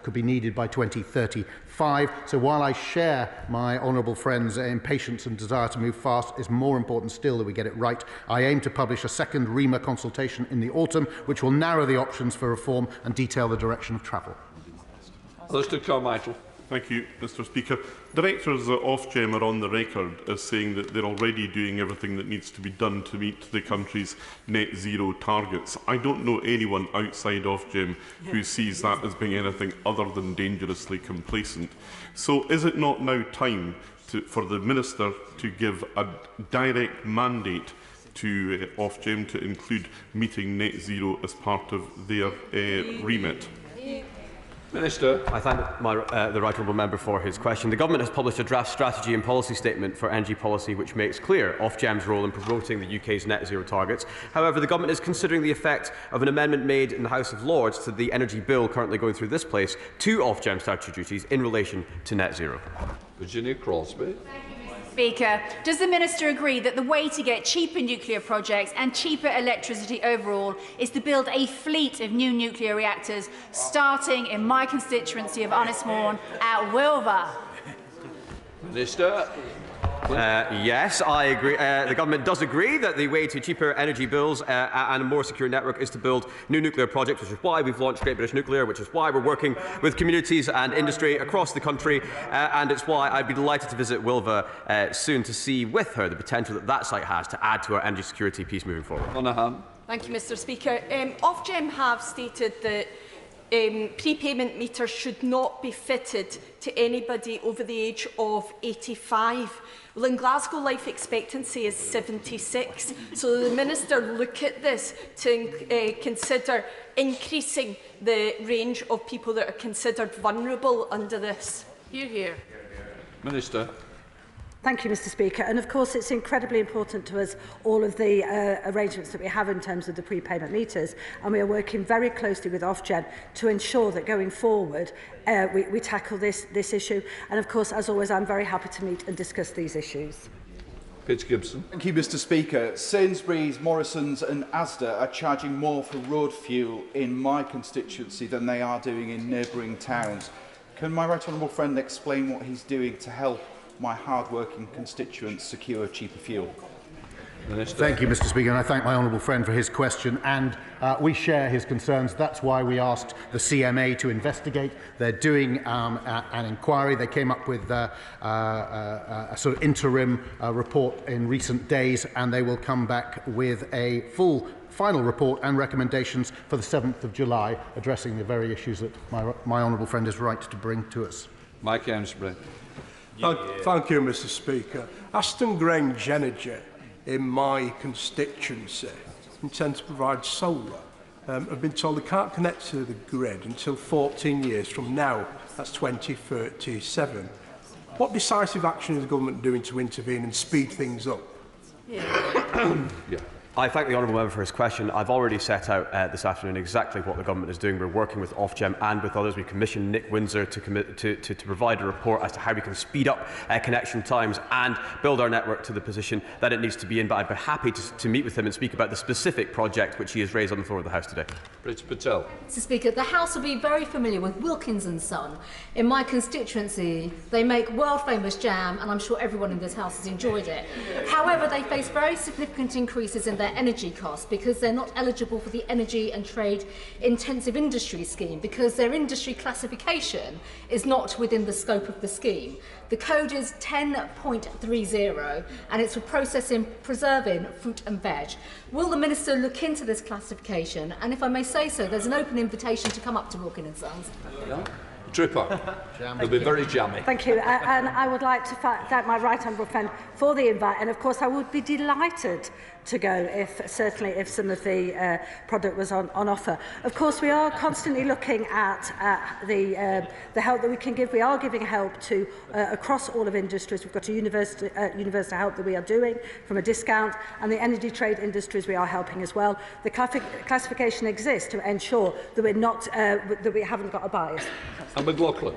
could be needed by 2035. So while I share my honourable friend's impatience and desire to move fast, it's more important still that we get it right. I aim to publish a second REMA consultation in the autumn, which will narrow the options for reform and detail the direction of travel. Mr. Carmichael. Thank you, Mr. Speaker. Directors at Ofgem are on the record as saying that they're already doing everything that needs to be done to meet the country's net zero targets. I don't know anyone outside Ofgem who sees that as being anything other than dangerously complacent. So is it not now time for the Minister to give a direct mandate to Ofgem to include meeting net zero as part of their remit? Minister. I thank the right honourable member for his question. The Government has published a draft strategy and policy statement for energy policy which makes clear Ofgem's role in promoting the UK's net zero targets. However, the Government is considering the effect of an amendment made in the House of Lords to the energy bill currently going through this place to Ofgem's statutory duties in relation to net zero. Virginia Crosby. Speaker, does the Minister agree that the way to get cheaper nuclear projects and cheaper electricity overall is to build a fleet of new nuclear reactors, starting in my constituency of Unismorn at Wilver? Minister. Yes, I agree. The Government does agree that the way to cheaper energy bills and a more secure network is to build new nuclear projects, which is why we've launched Great British Nuclear, which is why we're working with communities and industry across the country, and it's why I'd be delighted to visit Wilver soon to see with her the potential that that site has to add to our energy security piece moving forward. Thank you, Mr. Speaker. Ofgem have stated that prepayment meters should not be fitted to anybody over the age of 85. Well, in Glasgow, life expectancy is 76. So the Minister look at this to consider increasing the range of people that are considered vulnerable under this. Hear, hear. Minister. Thank you, Mr. Speaker. And of course, it's incredibly important to us, all of the arrangements that we have in terms of the prepayment meters. And we are working very closely with Ofgem to ensure that going forward, we tackle this issue. And of course, as always, I'm very happy to meet and discuss these issues. Pitch Gibson. Thank you, Mr. Speaker. Sainsbury's, Morrisons and Asda are charging more for road fuel in my constituency than they are doing in neighbouring towns. Can my right honourable friend explain what he's doing to help my hard-working constituents secure cheaper fuel? Minister. Thank you, Mr. Speaker, and I thank my honourable friend for his question. And we share his concerns. That's why we asked the CMA to investigate. They're doing an inquiry. They came up with a sort of interim report in recent days, and they will come back with a full final report and recommendations for the 7th of July, addressing the very issues that my honourable friend is right to bring to us. Mike Amesbury. Thank you, Mr. Speaker. Aston Grange Energy in my constituency intend to provide solar. I've been told they can't connect to the grid until 14 years from now. That's 2037. What decisive action is the government doing to intervene and speed things up? Yeah. I thank the honourable member for his question. I've already set out this afternoon exactly what the Government is doing. We're working with Ofgem and with others. We commissioned Nick Windsor to provide a report as to how we can speed up connection times and build our network to the position that it needs to be in. But I'd be happy to meet with him and speak about the specific project which he has raised on the floor of the House today. British Patel. Mr. Speaker, the House will be very familiar with Wilkins & Son. In my constituency, they make world-famous jam, and I'm sure everyone in this House has enjoyed it. However, they face very significant increases in their energy costs because they're not eligible for the Energy and Trade Intensive Industry Scheme because their industry classification is not within the scope of the scheme. The code is 10.30 and it's for processing, preserving fruit and veg. Will the Minister look into this classification? And if I may say so, there's an open invitation to come up to Wilkins & Sons. Yeah. Tripper. They'll be very jammy. Thank you. And I would like to thank my right honourable friend for the invite. And of course, I would be delighted to go if some of the product was on offer. Of course, we are constantly looking at the help that we can give. We are giving help to across all of industries. We've got a universal help that we are doing from a discount, and the energy trade industries we are helping as well. The classification exists to ensure that we're not that we haven't got a bias. And McLaughlin.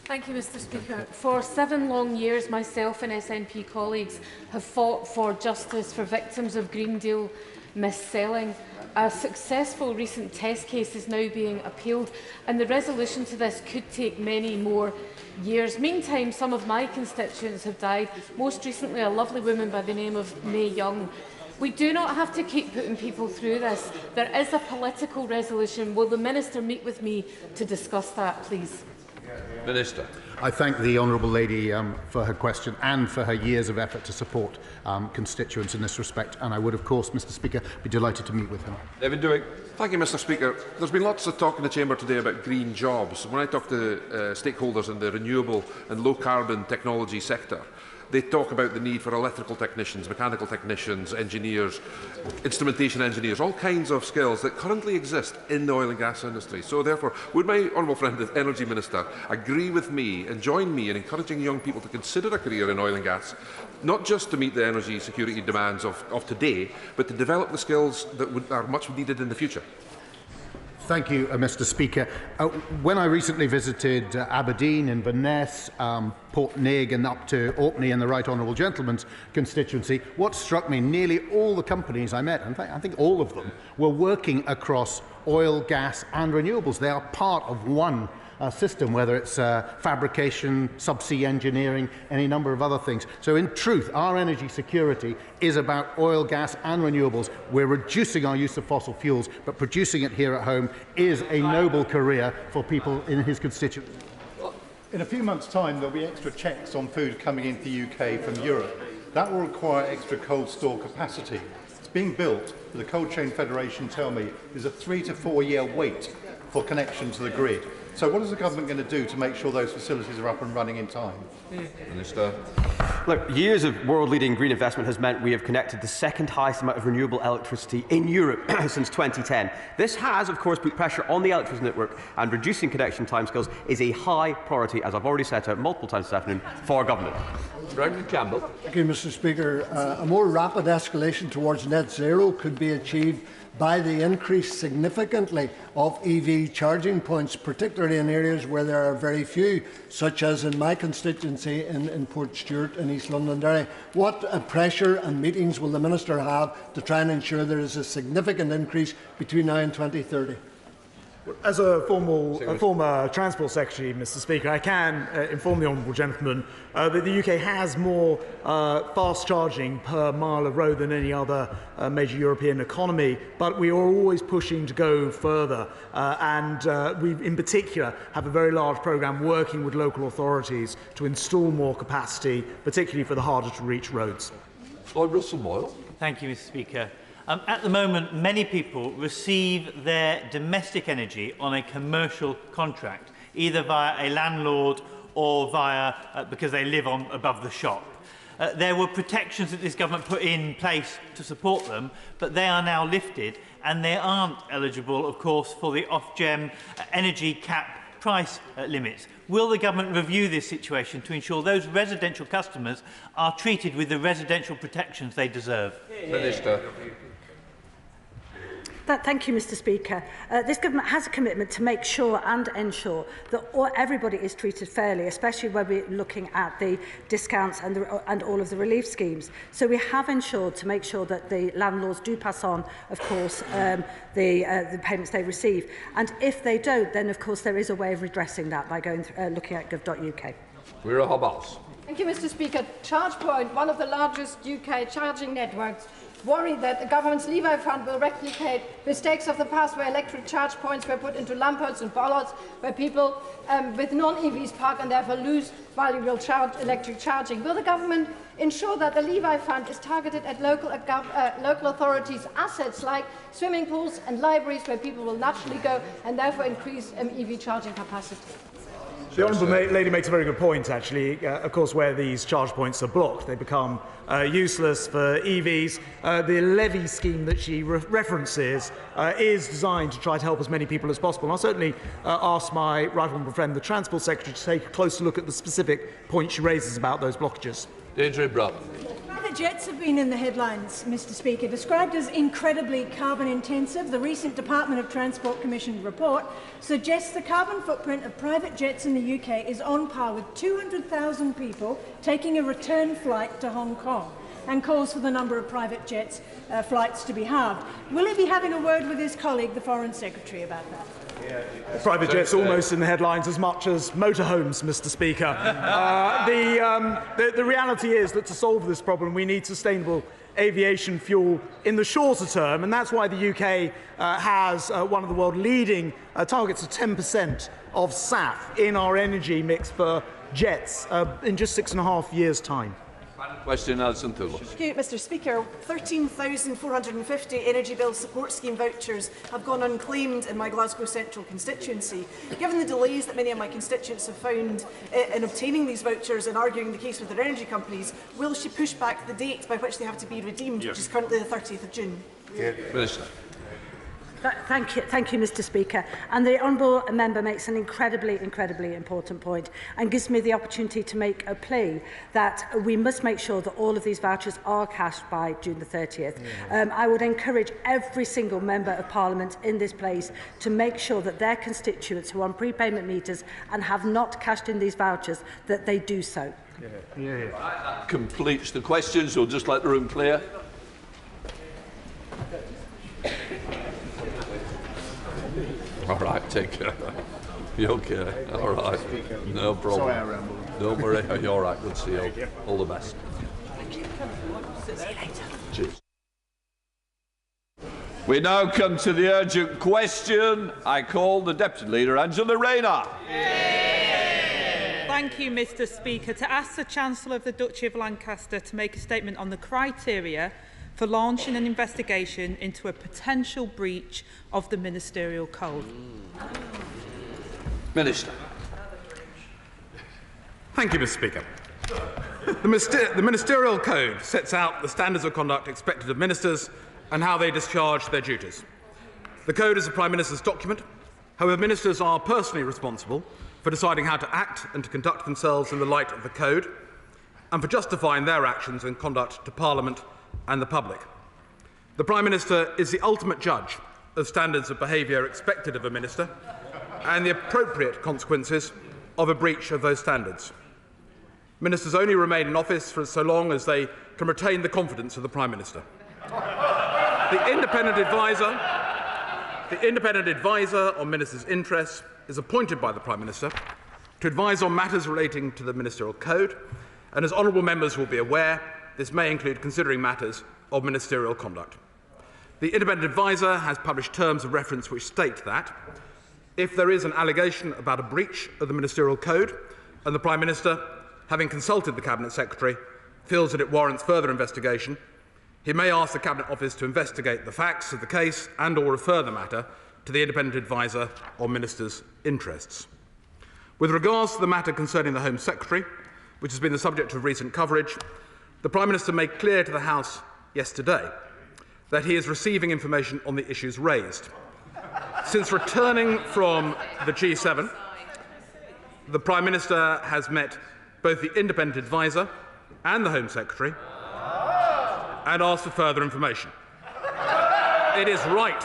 Thank you, Mr. Speaker. For 7 long years, myself and SNP colleagues have fought for justice for victims of Green Deal mis-selling. A successful recent test case is now being appealed, and the resolution to this could take many more years. Meantime, some of my constituents have died, most recently a lovely woman by the name of May Young. We do not have to keep putting people through this. There is a political resolution. Will the Minister meet with me to discuss that, please? Minister. I thank the honourable lady for her question and for her years of effort to support constituents in this respect, and I would, of course, Mr Speaker, be delighted to meet with him. David Dewick. Thank you, Mr Speaker. There's been lots of talk in the Chamber today about green jobs. When I talk to stakeholders in the renewable and low-carbon technology sector, they talk about the need for electrical technicians, mechanical technicians, engineers, instrumentation engineers, all kinds of skills that currently exist in the oil and gas industry. So therefore, would my honourable friend, the Energy Minister, agree with me and join me in encouraging young people to consider a career in oil and gas, not just to meet the energy security demands of today, but to develop the skills that are much needed in the future? Thank you, Mr Speaker. When I recently visited Aberdeen, Inverness, Portneig and up to Orkney in the Right Honourable Gentleman's constituency, what struck me, nearly all the companies I met, in fact I think all of them, were working across oil, gas and renewables. They are part of one system, whether it's fabrication, subsea engineering, any number of other things. So in truth, our energy security is about oil, gas and renewables. We're reducing our use of fossil fuels, but producing it here at home is a noble career for people in his constituency. In a few months' time, there'll be extra checks on food coming into the UK from Europe. That will require extra cold store capacity. It's being built, but the Cold Chain Federation tell me there's a 3 to 4 year wait for connection to the grid. So what is the government going to do to make sure those facilities are up and running in time? Minister. Look, years of world-leading green investment has meant we have connected the second highest amount of renewable electricity in Europe since 2010. This has, of course, put pressure on the electricity network, and reducing connection timescales is a high priority, as I've already set out multiple times this afternoon, for government. Brendan Campbell. Thank you, Mr Speaker. A more rapid escalation towards net zero could be achieved by the increase significantly of EV charging points, particularly in areas where there are very few, such as in my constituency in Port Stewart in East Londonderry. What pressure and meetings will the Minister have to try and ensure there is a significant increase between now and 2030? As a former Transport Secretary, Mr Speaker, I can inform the honourable gentleman that the UK has more fast charging per mile of road than any other major European economy, but we are always pushing to go further, and we in particular have a very large programme working with local authorities to install more capacity, particularly for the harder to reach roads. Lloyd Russell-Moyle. Thank you, Mr Speaker. At the moment, many people receive their domestic energy on a commercial contract, either via a landlord or via because they live above the shop. There were protections that this government put in place to support them, but they are now lifted, and they aren't eligible, of course, for the Ofgem energy cap price limits. Will the government review this situation to ensure those residential customers are treated with the residential protections they deserve? Minister. Thank you, Mr Speaker. This government has a commitment to make sure and ensure that everybody is treated fairly, especially when we're looking at the discounts and all of the relief schemes. So we have ensured to make sure that the landlords do pass on, of course, the payments they receive. And if they don't, then of course there is a way of redressing that by going looking at gov.uk. We're a Hobbs. Thank you, Mr Speaker. ChargePoint, one of the largest UK charging networks, worried that the government's Levi Fund will replicate mistakes of the past where electric charge points were put into lamparts and bollards where people with non-EVs park and therefore lose valuable electric charging. Will the government ensure that the Levi Fund is targeted at local authorities' assets like swimming pools and libraries where people will naturally go and therefore increase EV charging capacity? The honourable lady makes a very good point, actually. Of course, where these charge points are blocked, they become useless for EVs. The levy scheme that she references is designed to try to help as many people as possible. And I'll certainly ask my right honourable friend, the Transport Secretary, to take a closer look at the specific point she raises about those blockages. Deirdre Brown. Private jets have been in the headlines, Mr Speaker. Described as incredibly carbon intensive, the recent Department of Transport Commission report suggests the carbon footprint of private jets in the UK is on par with 200,000 people taking a return flight to Hong Kong. and calls for the number of private jets flights to be halved. Will he be having a word with his colleague, the Foreign Secretary, about that? Private jets almost in the headlines as much as motorhomes, Mr. Speaker. The reality is that to solve this problem, we need sustainable aviation fuel in the shorter term, and that's why the UK has one of the world leading targets of 10% of SAF in our energy mix for jets in just 6.5 years' time. Question, Alison Thurlow. Thank you, Mr. Speaker. 13,450 energy bill support scheme vouchers have gone unclaimed in my Glasgow Central constituency. Given the delays that many of my constituents have found in obtaining these vouchers and arguing the case with their energy companies, will she push back the date by which they have to be redeemed, which is currently the 30th of June? Minister. Thank you, Mr. Speaker. And the honourable member makes an incredibly important point and gives me the opportunity to make a plea that we must make sure that all of these vouchers are cashed by June the 30th. I would encourage every single member of Parliament in this place to make sure that their constituents who are on prepayment meters and have not cashed in these vouchers, that they do so. That completes the questions. We'll just let the room clear. All right, take care. You okay? All right. No problem. Sorry, I rambled. Don't worry. You're all right. Good to see you. All the best. Cheers. We now come to the urgent question. I call the Deputy Leader, Angela Rayner. Thank you, Mr. Speaker. To ask the Chancellor of the Duchy of Lancaster to make a statement on the criteria for launching an investigation into a potential breach of the Ministerial Code. Minister. Thank you, Mr. Speaker. The Ministerial Code sets out the standards of conduct expected of ministers and how they discharge their duties. The Code is the Prime Minister's document. However, ministers are personally responsible for deciding how to act and to conduct themselves in the light of the Code, and for justifying their actions and conduct to Parliament and the public. The Prime Minister is the ultimate judge of standards of behaviour expected of a minister and the appropriate consequences of a breach of those standards. Ministers only remain in office for so long as they can retain the confidence of the Prime Minister. The independent adviser on ministers' interests is appointed by the Prime Minister to advise on matters relating to the Ministerial Code, and as honourable members will be aware, this may include considering matters of ministerial conduct. The independent adviser has published terms of reference which state that if there is an allegation about a breach of the Ministerial Code and the Prime Minister, having consulted the Cabinet Secretary, feels that it warrants further investigation, he may ask the Cabinet Office to investigate the facts of the case and/or refer the matter to the independent adviser on ministers' interests. With regards to the matter concerning the Home Secretary, which has been the subject of recent coverage, the Prime Minister made clear to the House yesterday that he is receiving information on the issues raised. Since returning from the G7, the Prime Minister has met both the independent adviser and the Home Secretary and asked for further information. It is right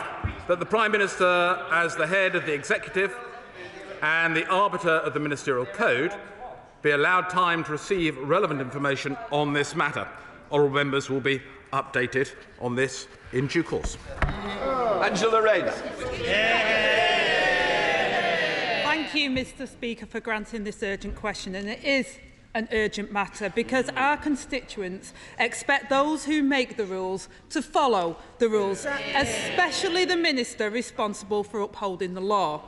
that the Prime Minister, as the head of the Executive and the arbiter of the Ministerial Code, be allowed time to receive relevant information on this matter. Honourable members will be updated on this in due course. Angela Rayner. Thank you, Mr. Speaker, for granting this urgent question, and it is an urgent matter because our constituents expect those who make the rules to follow the rules, especially the minister responsible for upholding the law.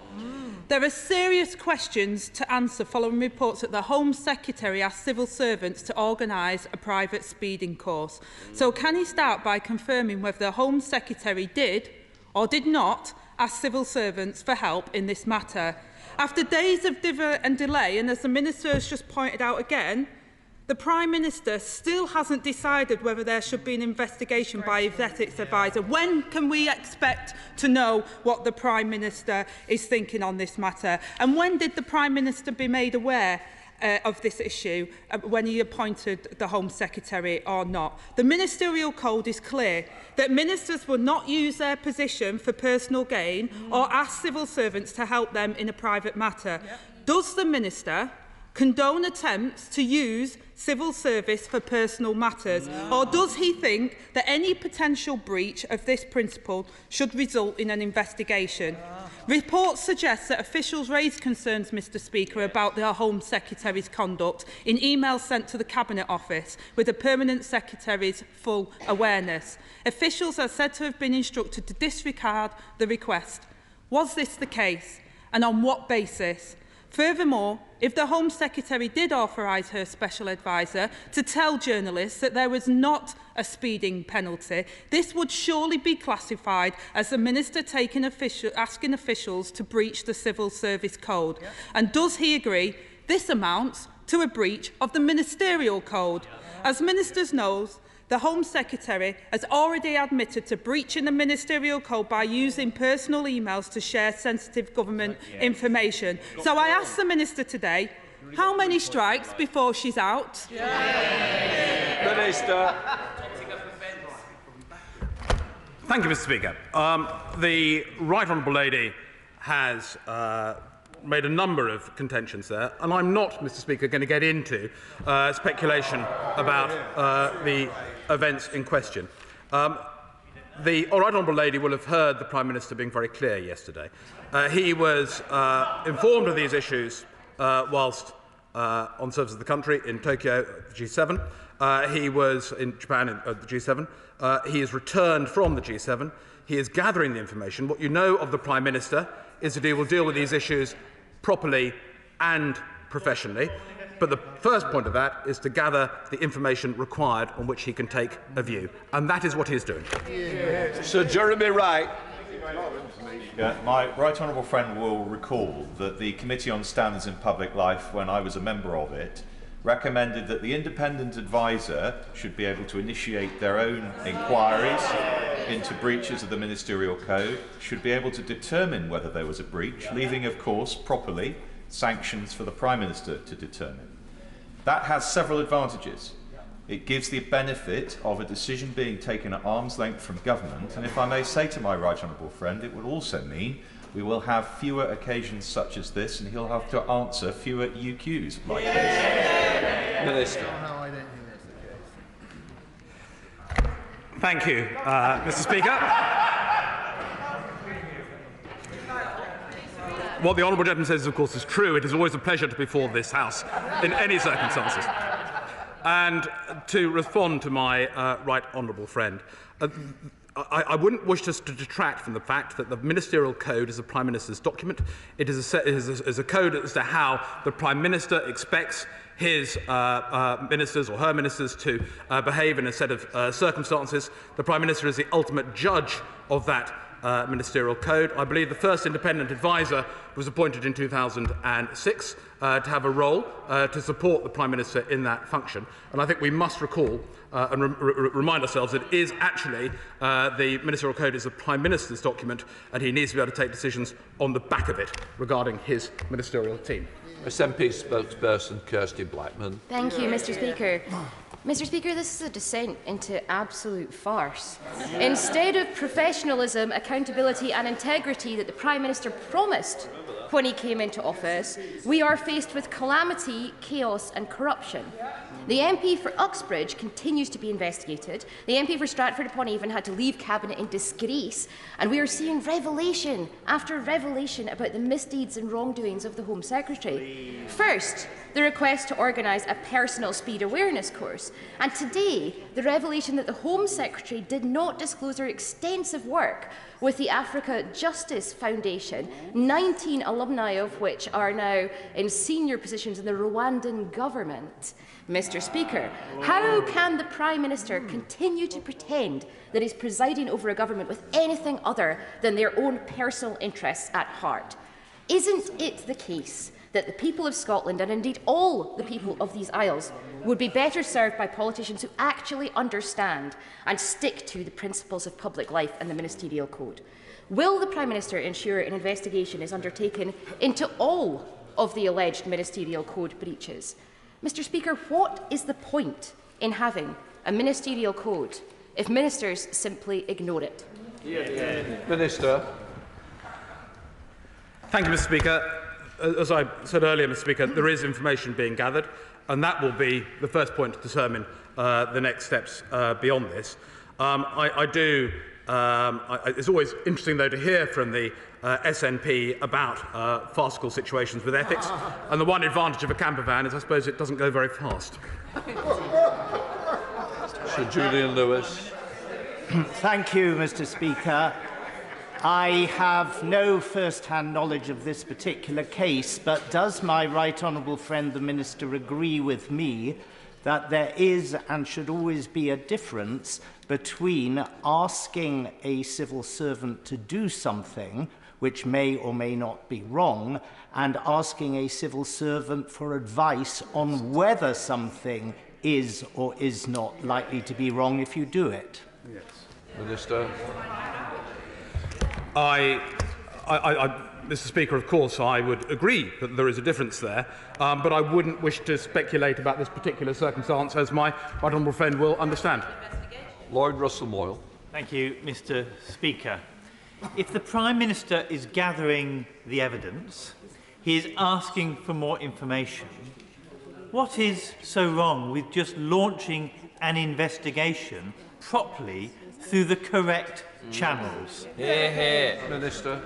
There are serious questions to answer following reports that the Home Secretary asked civil servants to organise a private speeding course. So can he start by confirming whether the Home Secretary did or did not ask civil servants for help in this matter? After days of delay, and as the Minister has just pointed out again, the Prime Minister still hasn't decided whether there should be an investigation by his ethics adviser. When can we expect to know what the Prime Minister is thinking on this matter? And when did the Prime Minister be made aware of this issue, when he appointed the Home Secretary or not? The Ministerial Code is clear that ministers will not use their position for personal gain or ask civil servants to help them in a private matter. Does the Minister condone attempts to use civil service for personal matters? Or does he think that any potential breach of this principle should result in an investigation? Reports suggest that officials raised concerns, Mr Speaker, about their Home Secretary's conduct in emails sent to the Cabinet Office with the Permanent Secretary's full awareness. Officials are said to have been instructed to disregard the request. Was this the case, and on what basis? Furthermore, if the Home Secretary did authorise her special adviser to tell journalists that there was not a speeding penalty, this would surely be classified as the Minister asking officials to breach the Civil Service Code. Yeah. And does he agree this amounts to a breach of the Ministerial Code? As Ministers know, the Home Secretary has already admitted to breaching the Ministerial Code by using personal emails to share sensitive government information. So I ask the Minister today, how many strikes before she's out? Minister. Thank you, Mr Speaker. The Right Honourable Lady has made a number of contentions there, and I'm not, Mr Speaker, going to get into speculation about the events in question. The Right Honourable Lady will have heard the Prime Minister being very clear yesterday. He was informed of these issues whilst on service of the country in Tokyo, the G7. He was in Japan at the G7. He has returned from the G7. He is gathering the information. What you know of the Prime Minister is that he will deal with these issues properly and professionally. But the first point of that is to gather the information required on which he can take a view. And that is what he is doing. Sir Jeremy Wright. My right honourable friend will recall that the Committee on Standards in Public Life, when I was a member of it, recommended that the independent adviser should be able to initiate their own inquiries into breaches of the Ministerial Code, should be able to determine whether there was a breach, leaving, of course, properly sanctions for the Prime Minister to determine. That has several advantages. It gives the benefit of a decision being taken at arm's length from government, and if I may say to my right honourable friend, it would also mean we will have fewer occasions such as this, and he'll have to answer fewer UQs like this. Minister. Thank you, Mr Speaker. What the honourable gentleman says, of course, is true. It is always a pleasure to be before this House in any circumstances. And to respond to my right honourable friend, I wouldn't wish us to detract from the fact that the Ministerial Code is a Prime Minister's document. It is a code as to how the Prime Minister expects his ministers or her ministers to behave in a set of circumstances. The Prime Minister is the ultimate judge of that ministerial code. I believe the first independent adviser was appointed in 2006 to have a role to support the Prime Minister in that function. And I think we must recall and remind ourselves that it is actually the ministerial code is the Prime Minister's document, and he needs to be able to take decisions on the back of it regarding his ministerial team. SNP spokesperson Kirsty Blackman. Thank you, Mr Speaker. Mr Speaker, this is a descent into absolute farce. Instead of professionalism, accountability and integrity that the Prime Minister promised when he came into office, we are faced with calamity, chaos and corruption. The MP for Uxbridge continues to be investigated. The MP for Stratford-upon-Avon had to leave Cabinet in disgrace, and we are seeing revelation after revelation about the misdeeds and wrongdoings of the Home Secretary. First, the request to organise a personal speed awareness course, and today, the revelation that the Home Secretary did not disclose her extensive work with the Africa Justice Foundation, 19 alumni of which are now in senior positions in the Rwandan government. Mr Speaker, how can the Prime Minister continue to pretend that he's presiding over a government with anything other than their own personal interests at heart? Isn't it the case that the people of Scotland, and indeed all the people of these Isles, would be better served by politicians who actually understand and stick to the principles of public life and the Ministerial Code? Will the Prime Minister ensure an investigation is undertaken into all of the alleged Ministerial Code breaches? Mr Speaker, what is the point in having a Ministerial Code if ministers simply ignore it? Minister. Thank you, Mr Speaker. as I said earlier, Mr. Speaker, there is information being gathered, and that will be the first point to determine the next steps beyond this. It's always interesting, though, to hear from the SNP about farcical situations with ethics, and the one advantage of a camper van is, I suppose, it doesn't go very fast. Sir Julian Lewis. Thank you, Mr. Speaker. I have no first-hand knowledge of this particular case, but does my right honourable friend the Minister agree with me that there is and should always be a difference between asking a civil servant to do something which may or may not be wrong and asking a civil servant for advice on whether something is or is not likely to be wrong if you do it? Yes. Minister. Mr. Speaker, of course, I would agree that there is a difference there, but I wouldn't wish to speculate about this particular circumstance, as my right honourable friend will understand. Lloyd Russell-Moyle. Thank you, Mr. Speaker. If the Prime Minister is gathering the evidence, he is asking for more information. What is so wrong with just launching an investigation properly through the correct channels? Minister.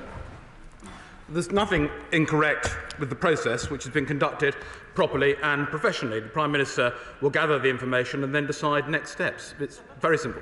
There's nothing incorrect with the process, which has been conducted properly and professionally. The Prime Minister will gather the information and then decide next steps. It's very simple.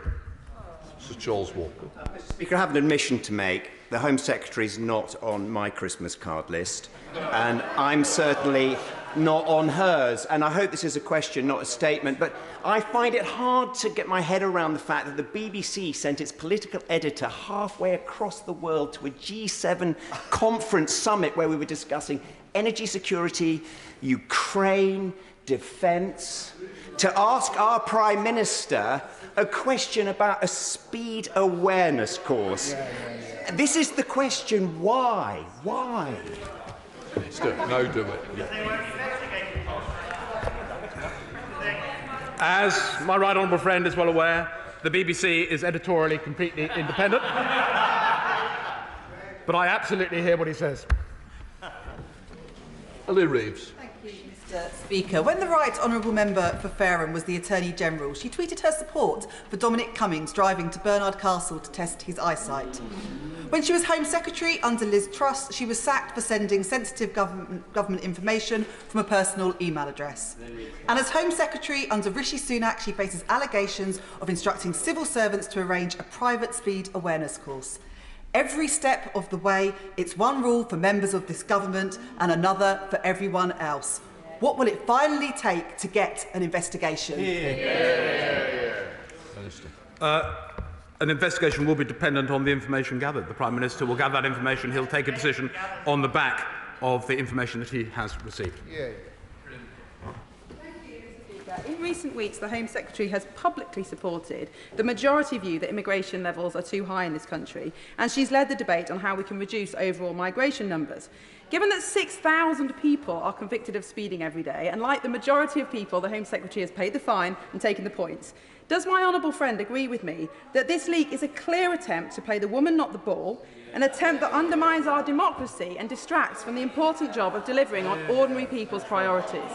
Sir Charles Walker. Mr. Speaker, I have an admission to make. The Home Secretary is not on my Christmas card list, and I'm certainly not on hers. And I hope this is a question, not a statement, but I find it hard to get my head around the fact that the BBC sent its political editor halfway across the world to a G7 conference summit where we were discussing energy security, Ukraine, defence, to ask our Prime Minister a question about a speed awareness course. This is the question, why? Why? No, do it. As my right honourable friend is well aware, the BBC is editorially completely independent. But I absolutely hear what he says. Ellie Reeves. Thank you, Mr. Speaker. When the right honourable member for Fareham was the Attorney General, she tweeted her support for Dominic Cummings driving to Bernard Castle to test his eyesight. When she was Home Secretary under Liz Truss, she was sacked for sending sensitive government information from a personal email address. And as Home Secretary under Rishi Sunak, she faces allegations of instructing civil servants to arrange a private speed awareness course. Every step of the way, it's one rule for members of this government and another for everyone else. What will it finally take to get an investigation? Minister. An investigation will be dependent on the information gathered. The Prime Minister will gather that information. He'll take a decision on the back of the information that he has received. In recent weeks, the Home Secretary has publicly supported the majority view that immigration levels are too high in this country, and she's led the debate on how we can reduce overall migration numbers. Given that 6,000 people are convicted of speeding every day, and like the majority of people, the Home Secretary has paid the fine and taken the points, does my honourable friend agree with me that this leak is a clear attempt to play the woman not the ball, an attempt that undermines our democracy and distracts from the important job of delivering on ordinary people's priorities?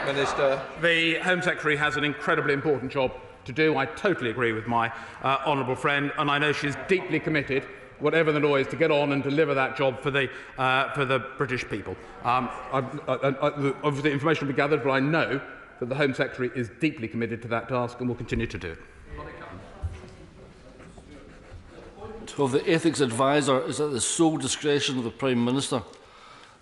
Minister. The Home Secretary has an incredibly important job to do. I totally agree with my honourable friend, and I know she is deeply committed, whatever the noise, to get on and deliver that job for the British people. Obviously, information will be gathered, but I know that the Home Secretary is deeply committed to that task and will continue to do it. Of the ethics advisor is at the sole discretion of the Prime Minister.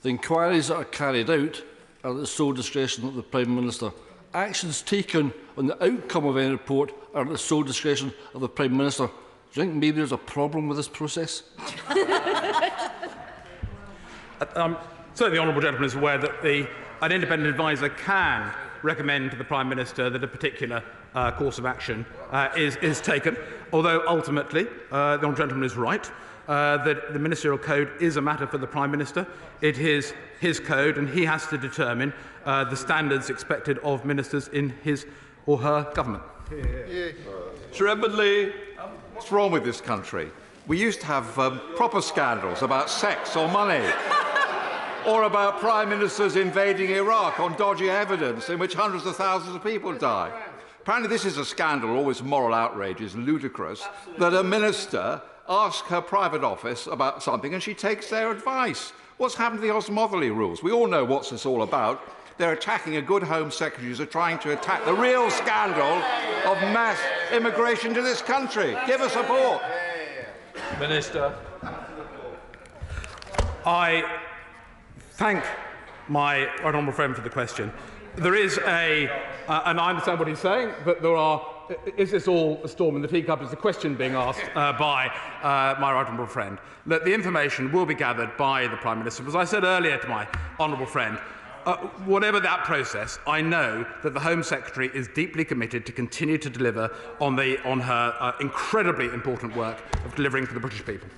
The inquiries that are carried out are at the sole discretion of the Prime Minister. Actions taken on the outcome of any report are at the sole discretion of the Prime Minister. Do you think maybe there's a problem with this process? Certainly the honourable gentleman is aware that an independent adviser can recommend to the Prime Minister that a particular course of action is taken, although ultimately the honourable gentleman is right that the ministerial code is a matter for the Prime Minister. It is his code and he has to determine the standards expected of ministers in his or her government. Sir Edmund Lee. What's wrong with this country? We used to have proper scandals about sex or money. or about prime ministers invading Iraq on dodgy evidence in which hundreds of thousands of people die. Apparently this is a scandal, all this moral outrage is ludicrous, that a minister asks her private office about something and she takes their advice. What's happened to the Osmothely rules? We all know what's this all about. They're attacking a good Home Secretary who's trying to attack the real scandal of mass immigration to this country. Give us support. Minister. I thank my honourable friend for the question. There is and I understand what he's saying, but there are. Is this all a storm in the teacup? Is the question being asked by my honourable friend? That the information will be gathered by the Prime Minister. As I said earlier to my honourable friend, whatever that process, I know that the Home Secretary is deeply committed to continue to deliver on her incredibly important work of delivering for the British people.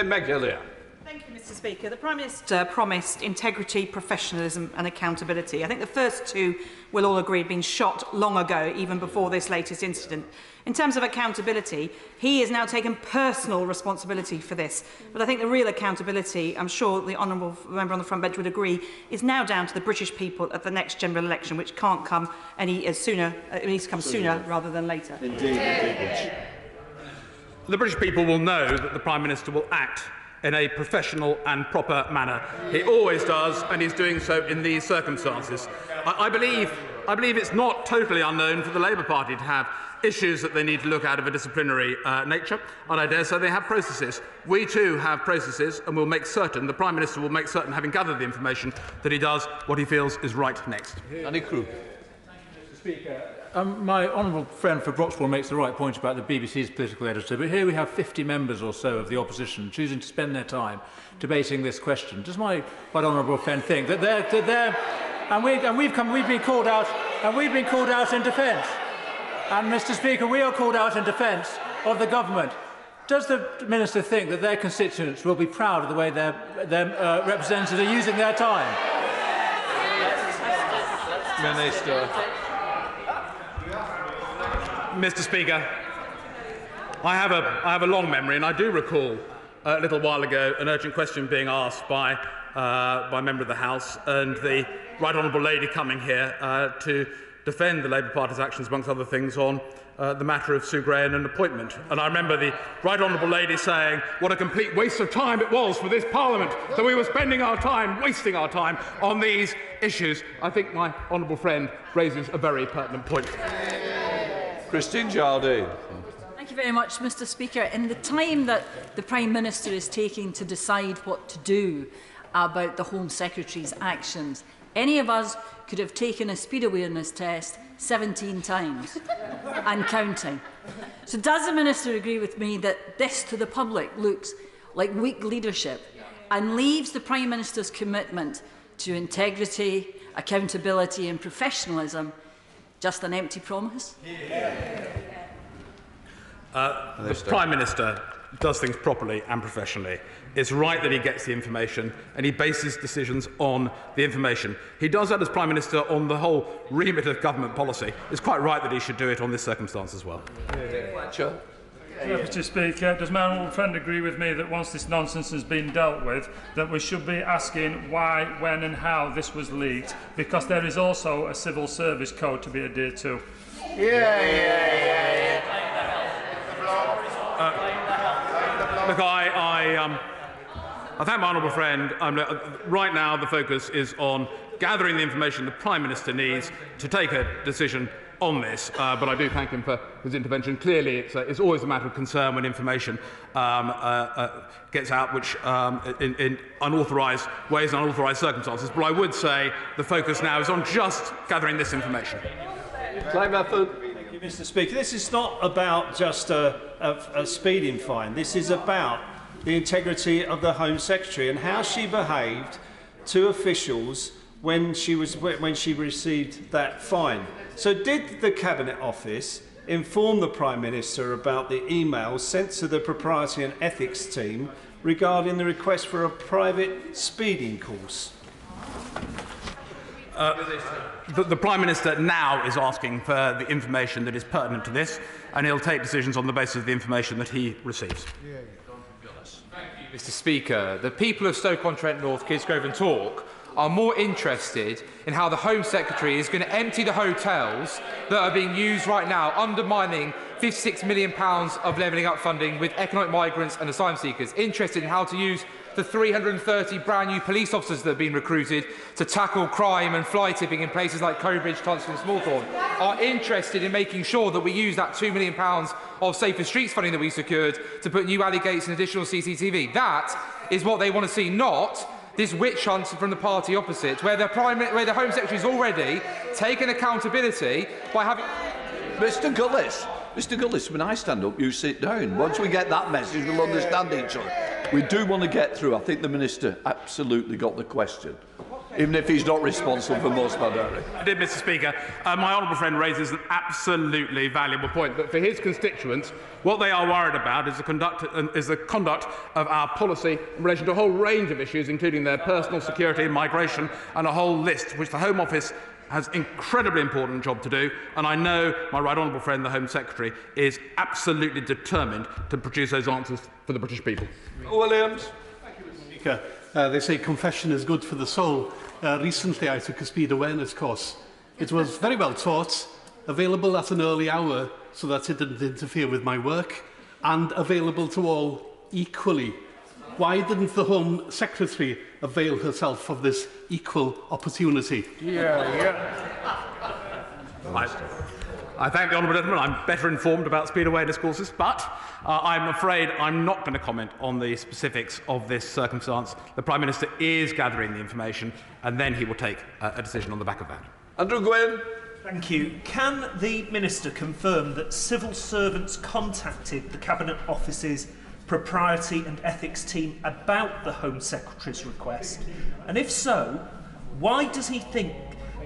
Meg Gillian. Thank you, Mr. Speaker. The Prime Minister promised integrity, professionalism and accountability. I think the first two, we'll all agree, had been shot long ago, even before this latest incident. In terms of accountability, he has now taken personal responsibility for this. But I think the real accountability, I'm sure the honourable member on the front bench would agree, is now down to the British people at the next general election, which can't come sooner. It needs to come sooner rather than later. Indeed. The British people will know that the Prime Minister will act in a professional and proper manner. He always does, and he's doing so in these circumstances. I believe it's not totally unknown for the Labour Party to have issues that they need to look at of a disciplinary nature, and I dare say they have processes. We too have processes, and we'll make certain, the Prime Minister will make certain, having gathered the information, that he does what he feels is right next. Andy Crew. Mr. Speaker, my honourable friend for Broxwell makes the right point about the BBC's political editor, but here we have 50 members or so of the opposition choosing to spend their time debating this question. Does my quite honourable friend think that we've been called out in defence? And, Mr. Speaker, we are called out in defence of the government. Does the Minister think that their constituents will be proud of the way their representatives are using their time? Minister. Mr. Speaker, I have a long memory, and I do recall a little while ago an urgent question being asked by a member of the House, and the right honourable lady coming here to defend the Labour Party's actions, amongst other things, on the matter of Sue Gray and an appointment. And I remember the right honourable lady saying what a complete waste of time it was for this Parliament that we were spending our time, wasting our time on these issues. I think my honourable friend raises a very pertinent point. Christine Jardine. Thank you very much, Mr. Speaker. In the time that the Prime Minister is taking to decide what to do about the Home Secretary's actions, any of us could have taken a speed awareness test 17 times and counting. So does the Minister agree with me that this to the public looks like weak leadership and leaves the Prime Minister's commitment to integrity, accountability and professionalism just an empty promise? The Prime Minister does things properly and professionally. It's right that he gets the information and he bases decisions on the information. He does that as Prime Minister on the whole remit of government policy. It's quite right that he should do it on this circumstance as well. Mr. Speaker, does my honourable friend agree with me that once this nonsense has been dealt with, that we should be asking why, when and how this was leaked, because there is also a civil service code to be adhered to? Look, I thank my honourable friend. Right now the focus is on gathering the information the Prime Minister needs to take a decision on this, but I do thank him for his intervention. Clearly, it's always a matter of concern when information gets out which in unauthorised ways and unauthorised circumstances. But I would say the focus now is on just gathering this information. Thank you, Mr. Speaker. This is not about just a speeding fine. This is about the integrity of the Home Secretary and how she behaved to officials when she received that fine. So did the Cabinet Office inform the Prime Minister about the emails sent to the Propriety and Ethics team regarding the request for a private speeding course? The Prime Minister now is asking for the information that is pertinent to this, and he'll take decisions on the basis of the information that he receives. Mr. Speaker, the people of Stoke-on-Trent North, Kidsgrove and Tork are more interested in how the Home Secretary is going to empty the hotels that are being used right now, undermining £56 million of levelling up funding with economic migrants and asylum seekers, interested in how to use the 330 brand new police officers that have been recruited to tackle crime and fly tipping in places like Cobridge, Tunstall and Smallthorne, are interested in making sure that we use that £2 million of Safer Streets funding that we secured to put new alley gates and additional CCTV. That is what they want to see, not this witch hunt from the party opposite, where the Home Secretary has already taken accountability by having... Mr Gullis, when I stand up, you sit down. Once we get that message, we'll understand each other. We do want to get through. I think the Minister absolutely got the question, even if he's not responsible for most of our dairy. I did, Mr Speaker. My honourable friend raises an absolutely valuable point, but for his constituents, what they are worried about is the conduct of our policy in relation to a whole range of issues, including their personal security, migration, and a whole list, which the Home Office has an incredibly important job to do, and I know my right honourable friend, the Home Secretary, is absolutely determined to produce those answers for the British people. Williams. Thank you, Mr. Speaker. They say confession is good for the soul. Recently, I took a speed awareness course. It was very well taught, available at an early hour so that it didn't interfere with my work, and available to all equally. Why didn't the Home Secretary avail herself of this equal opportunity? I thank the honourable gentleman. I'm better informed about speed awareness courses, but I'm afraid I'm not going to comment on the specifics of this circumstance. The Prime Minister is gathering the information, and then he will take a decision on the back of that. Andrew Gwynne. Thank you. Can the Minister confirm that civil servants contacted the Cabinet Office's Propriety and Ethics team about the Home Secretary's request? And if so, why does he think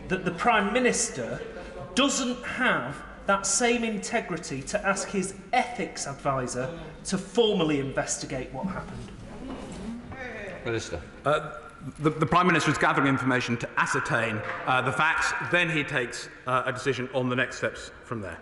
that the Prime Minister doesn't have that same integrity to ask his ethics advisor to formally investigate what happened? Minister. The Prime Minister is gathering information to ascertain the facts, then he takes a decision on the next steps from there.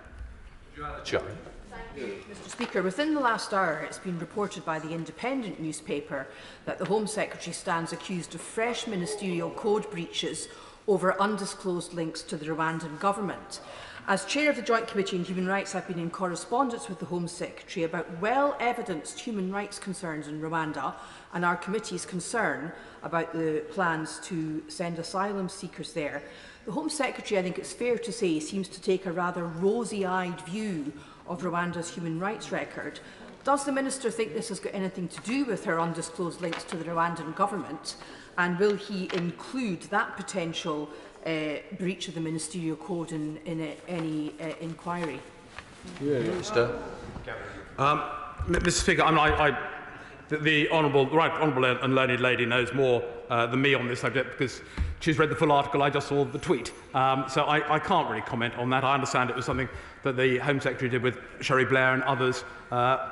Mr Speaker, within the last hour it's been reported by the Independent newspaper that the Home Secretary stands accused of fresh ministerial code breaches over undisclosed links to the Rwandan government. As Chair of the Joint Committee on Human Rights, I've been in correspondence with the Home Secretary about well-evidenced human rights concerns in Rwanda and our committee's concern about the plans to send asylum seekers there. The Home Secretary, I think it's fair to say, seems to take a rather rosy-eyed view of Rwanda's human rights record. Does the Minister think this has got anything to do with her undisclosed links to the Rwandan government? And will he include that potential breach of the ministerial code in any inquiry? Minister. Mr Speaker, the right honourable and learned lady knows more than me on this subject because she's read the full article. I just saw the tweet. So I can't really comment on that. I understand it was something that the Home Secretary did with Sherry Blair and others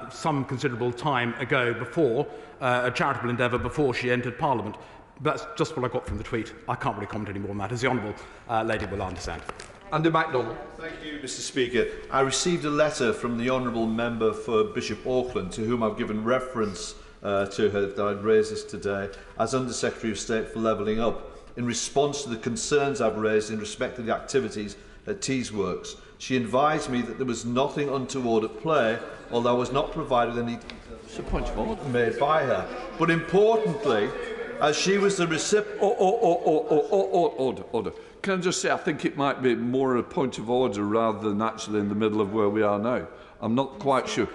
some considerable time ago before, a charitable endeavour before she entered Parliament. That's just what I got from the tweet. I can't really comment any more on that, as the honourable lady will understand. Andy MacDonald. Thank you, Mr Speaker. I received a letter from the Honourable Member for Bishop Auckland, to whom I've given reference to her that I'd raised this today as Under Secretary of State for Levelling Up, in response to the concerns I've raised in respect to the activities at Teesworks. She advised me that there was nothing untoward at play, although I was not provided any details made by her. But importantly, as she was the recipient... Order. Can I just say, I think it might be more a point of order rather than actually in the middle of where we are now. I'm not quite sure.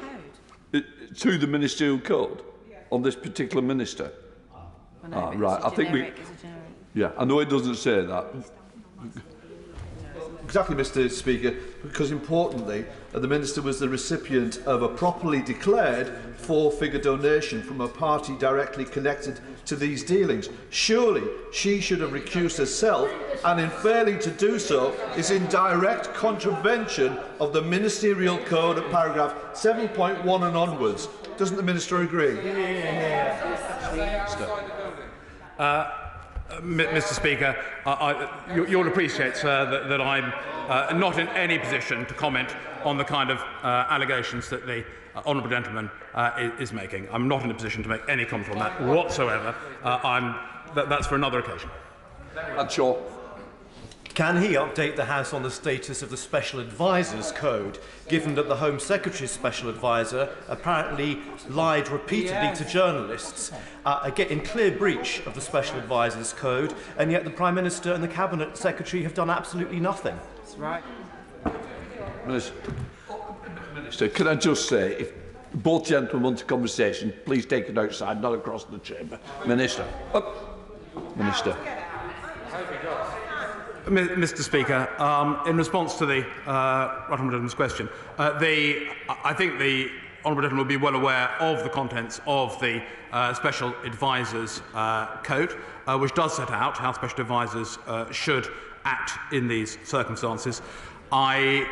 To the ministerial code on this particular minister? Right, I think we... Yeah, I know it doesn't say that. Exactly, Mr Speaker, because importantly, the Minister was the recipient of a properly declared four-figure donation from a party directly connected to these dealings. Surely she should have recused herself, and in failing to do so is in direct contravention of the Ministerial Code at paragraph 7.1 and onwards. Doesn't the Minister agree? Mr Speaker, you'll appreciate, sir, that I'm not in any position to comment on the kind of allegations that the honourable gentleman is making. I'm not in a position to make any comment on that whatsoever. That's for another occasion. That's all. Can he update the House on the status of the Special Advisors Code, given that the Home Secretary's Special Advisor apparently lied repeatedly to journalists, again in clear breach of the Special Advisors Code, and yet the Prime Minister and the Cabinet Secretary have done absolutely nothing? That's right. Minister, can I just say, if both gentlemen want a conversation, please take it outside, not across the chamber. Minister. Minister. Mr. Speaker, in response to the Honourable Gentleman's question, I think the Honourable Gentleman will be well aware of the contents of the Special Advisors Code, which does set out how Special Advisors should act in these circumstances. I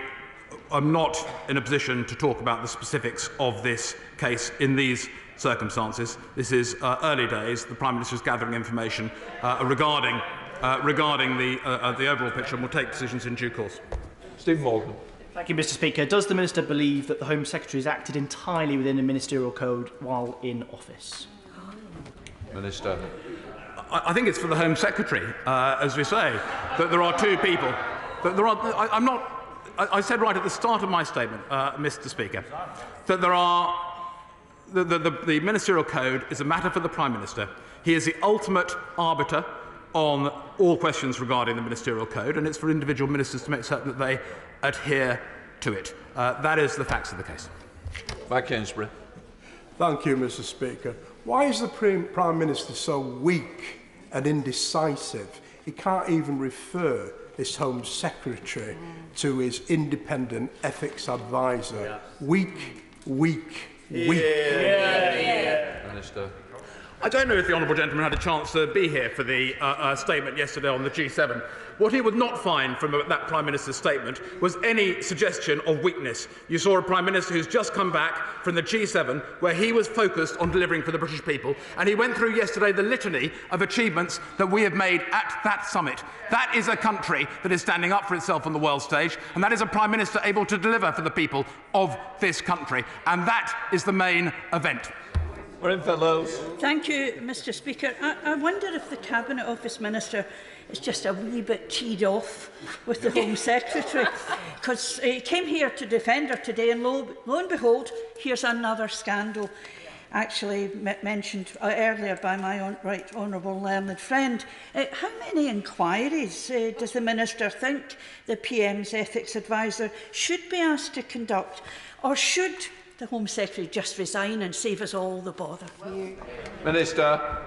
am not in a position to talk about the specifics of this case in these circumstances. This is early days. The Prime Minister is gathering information regarding the overall picture and will take decisions in due course. Stephen Morgan. Thank you, Mr. Speaker. Does the Minister believe that the Home Secretary has acted entirely within the ministerial code while in office? Minister. I think it's for the Home Secretary, as we say, that there are two people. That there are. I said right at the start of my statement, Mr. Speaker, that there are. The ministerial code is a matter for the Prime Minister. He is the ultimate arbiter on all questions regarding the ministerial code, and it's for individual ministers to make certain that they adhere to it. That is the facts of the case. Back Ainsbury. Thank you, Mr. Speaker. Why is the Prime Minister so weak and indecisive? He can't even refer this Home Secretary to his independent ethics advisor. Yeah. Weak. Minister. I don't know if the Honourable Gentleman had a chance to be here for the statement yesterday on the G7. What he would not find from that Prime Minister's statement was any suggestion of weakness. You saw a Prime Minister who's just come back from the G7 where he was focused on delivering for the British people, and he went through yesterday the litany of achievements that we have made at that summit. That is a country that is standing up for itself on the world stage, and that is a Prime Minister able to deliver for the people of this country, and that is the main event. Thank you, Mr. Speaker. I wonder if the Cabinet Office Minister is just a wee bit teed off with the Home Secretary, because he came here to defend her today, and lo and behold, here's another scandal, actually mentioned earlier by my right honourable learned friend. How many inquiries does the Minister think the PM's ethics advisor should be asked to conduct, or should the Home Secretary just resign and save us all the bother? Minister.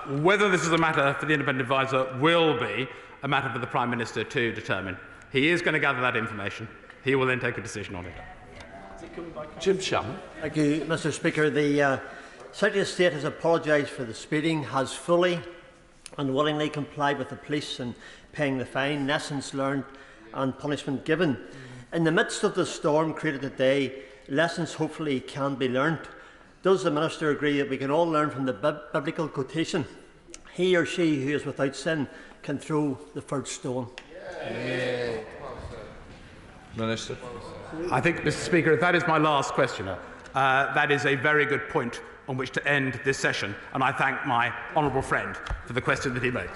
Whether this is a matter for the independent advisor will be a matter for the Prime Minister to determine. He is going to gather that information. He will then take a decision on it. Jim Sham. Thank you, Mr. Speaker. The Secretary of State has apologised for the speeding, has fully and willingly complied with the police in paying the fine, lessons learned and punishment given. In the midst of the storm created today, lessons hopefully can be learned. Does the Minister agree that we can all learn from the biblical quotation, he or she who is without sin can throw the first stone? Yeah. Minister. I think, Mr. Speaker, if that is my last question, that is a very good point on which to end this session, and I thank my honourable friend for the question that he made.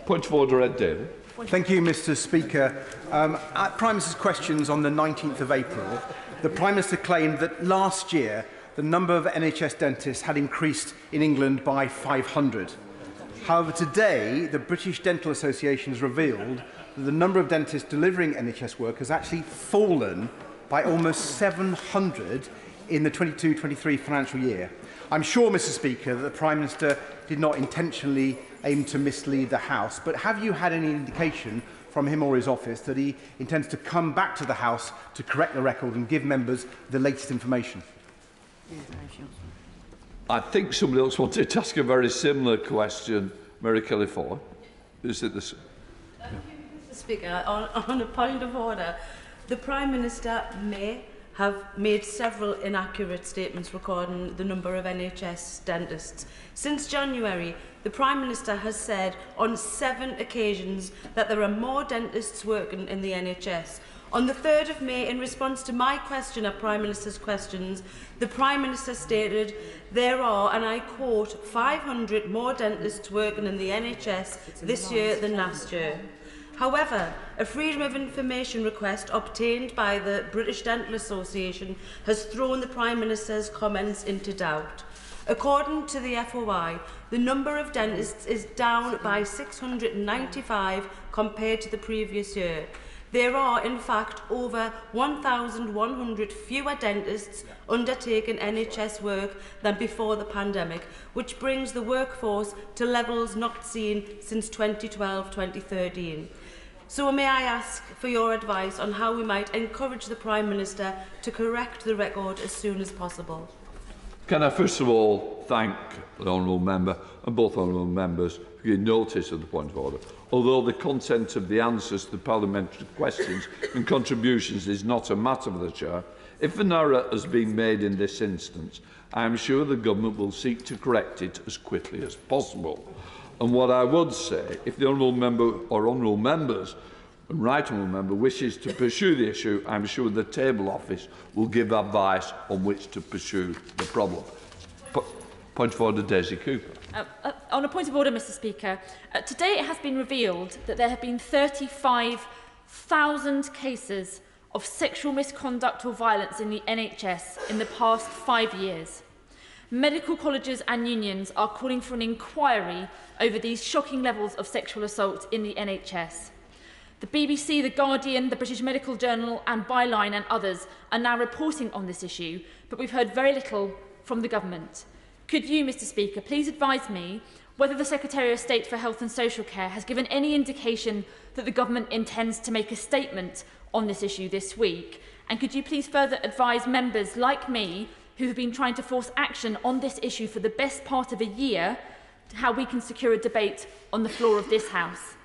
Point of order, Ed David. Thank you, Mr. Speaker. At Prime Minister's questions on the 19th of April, the Prime Minister claimed that last year the number of NHS dentists had increased in England by 500. However, today the British Dental Association has revealed that the number of dentists delivering NHS work has actually fallen by almost 700 in the 22-23 financial year. I'm sure, Mr. Speaker, that the Prime Minister did not intentionally aim to mislead the House, but have you had any indication from him or his office that he intends to come back to the House to correct the record and give members the latest information? I think somebody else wanted to ask a very similar question. Mary Kelly Ford. Is it this? Thank you, Mr. Speaker. On a point of order, the Prime Minister may have made several inaccurate statements regarding the number of NHS dentists. Since January, the Prime Minister has said on 7 occasions that there are more dentists working in the NHS. On the 3rd of May, in response to my question at Prime Minister's questions, the Prime Minister stated there are, and I quote, 500 more dentists working in the NHS this year than last year. However, a Freedom of Information request obtained by the British Dental Association has thrown the Prime Minister's comments into doubt. According to the FOI, the number of dentists is down by 695 compared to the previous year. There are, in fact, over 1,100 fewer dentists undertaking NHS work than before the pandemic, which brings the workforce to levels not seen since 2012-2013. So may I ask for your advice on how we might encourage the Prime Minister to correct the record as soon as possible? Can I first of all thank the honourable member and both honourable members for giving notice of the point of order. Although the content of the answers to parliamentary questions and contributions is not a matter for the Chair, if an error has been made in this instance, I am sure the Government will seek to correct it as quickly as possible. And what I would say, if the honourable member or honourable members and right honourable member wishes to pursue the issue, I am sure the Table Office will give advice on which to pursue the problem. Point of order, Daisy Cooper. On a point of order, Mr Speaker, today it has been revealed that there have been 35,000 cases of sexual misconduct or violence in the NHS in the past 5 years. Medical colleges and unions are calling for an inquiry over these shocking levels of sexual assault in the NHS. The BBC, The Guardian, the British Medical Journal and Byline and others are now reporting on this issue, but we've heard very little from the Government. Could you, Mr Speaker, please advise me whether the Secretary of State for Health and Social Care has given any indication that the Government intends to make a statement on this issue this week? And could you please further advise members like me who have been trying to force action on this issue for the best part of a year how we can secure a debate on the floor of this House?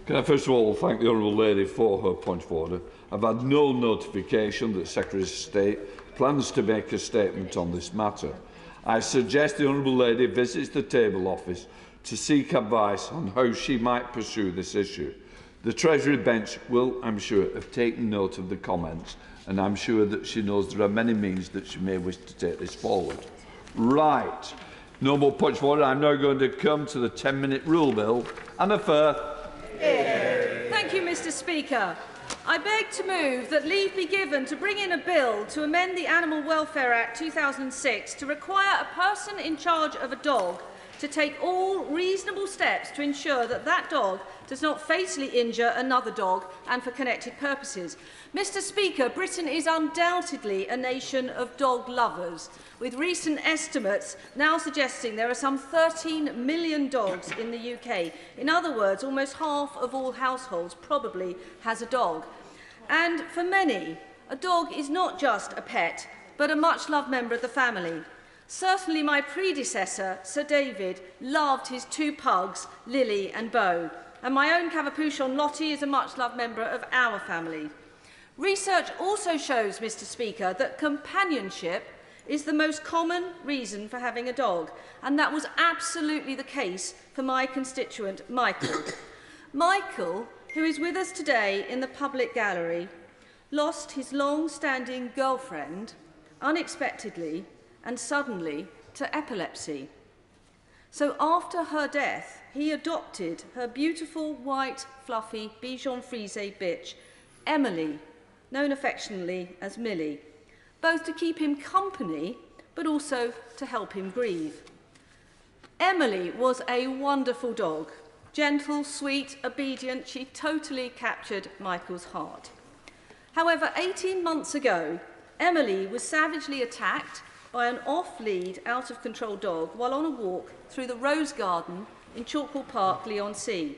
Can I first of all thank the honourable lady for her point of order. I've had no notification that the Secretary of State plans to make a statement on this matter. I suggest the honourable lady visits the Table Office to seek advice on how she might pursue this issue. The Treasury bench will, I'm sure, have taken note of the comments, and I'm sure that she knows there are many means that she may wish to take this forward. Right. No more points of order. I'm now going to come to the 10-minute rule bill. Anna Firth. Thank you, Mr Speaker. I beg to move that leave be given to bring in a bill to amend the Animal Welfare Act 2006 to require a person in charge of a dog to take all reasonable steps to ensure that that dog does not fatally injure another dog and for connected purposes. Mr Speaker, Britain is undoubtedly a nation of dog lovers, with recent estimates now suggesting there are some 13 million dogs in the UK. In other words, almost half of all households probably has a dog. And for many, a dog is not just a pet, but a much-loved member of the family. Certainly my predecessor, Sir David, loved his two pugs, Lily and Beau, and my own Cavapouchon Lottie is a much-loved member of our family. Research also shows, Mr Speaker, that companionship is the most common reason for having a dog, and that was absolutely the case for my constituent, Michael. Michael, who is with us today in the public gallery, lost his long-standing girlfriend unexpectedly and suddenly to epilepsy. So after her death, he adopted her beautiful, white, fluffy Bichon Frise bitch, Emily, known affectionately as Millie, both to keep him company, but also to help him grieve. Emily was a wonderful dog. Gentle, sweet, obedient, she totally captured Michael's heart. However, 18 months ago, Emily was savagely attacked by an off-lead, out-of-control dog while on a walk through the Rose Garden in Chalkwell Park, Leigh-on-Sea.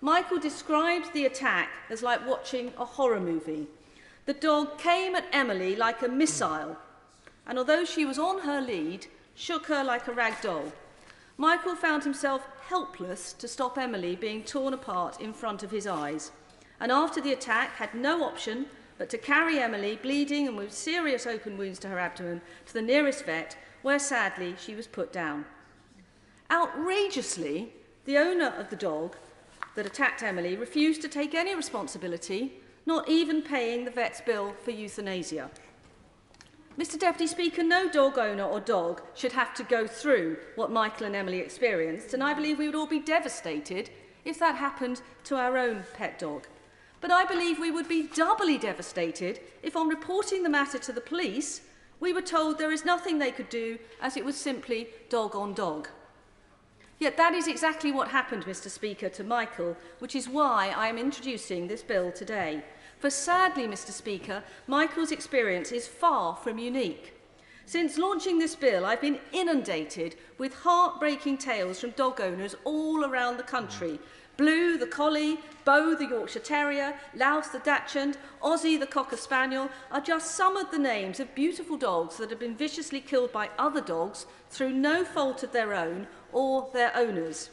Michael described the attack as like watching a horror movie. The dog came at Emily like a missile, and although she was on her lead, shook her like a rag doll. Michael found himself helpless to stop Emily being torn apart in front of his eyes, and after the attack had no option but to carry Emily, bleeding and with serious open wounds to her abdomen, to the nearest vet, where sadly she was put down. Outrageously, the owner of the dog that attacked Emily refused to take any responsibility, not even paying the vet's bill for euthanasia. Mr Deputy Speaker, no dog owner or dog should have to go through what Michael and Emily experienced, and I believe we would all be devastated if that happened to our own pet dog. But I believe we would be doubly devastated if, on reporting the matter to the police, we were told there is nothing they could do as it was simply dog on dog. Yet that is exactly what happened, Mr Speaker, to Michael, which is why I am introducing this bill today. For sadly, Mr Speaker, Michael's experience is far from unique. Since launching this bill, I've been inundated with heartbreaking tales from dog owners all around the country. Blue, the collie, Bo, the Yorkshire Terrier, Laos, the Dachshund, Ozzy, the Cocker Spaniel, are just some of the names of beautiful dogs that have been viciously killed by other dogs through no fault of their own or their owners.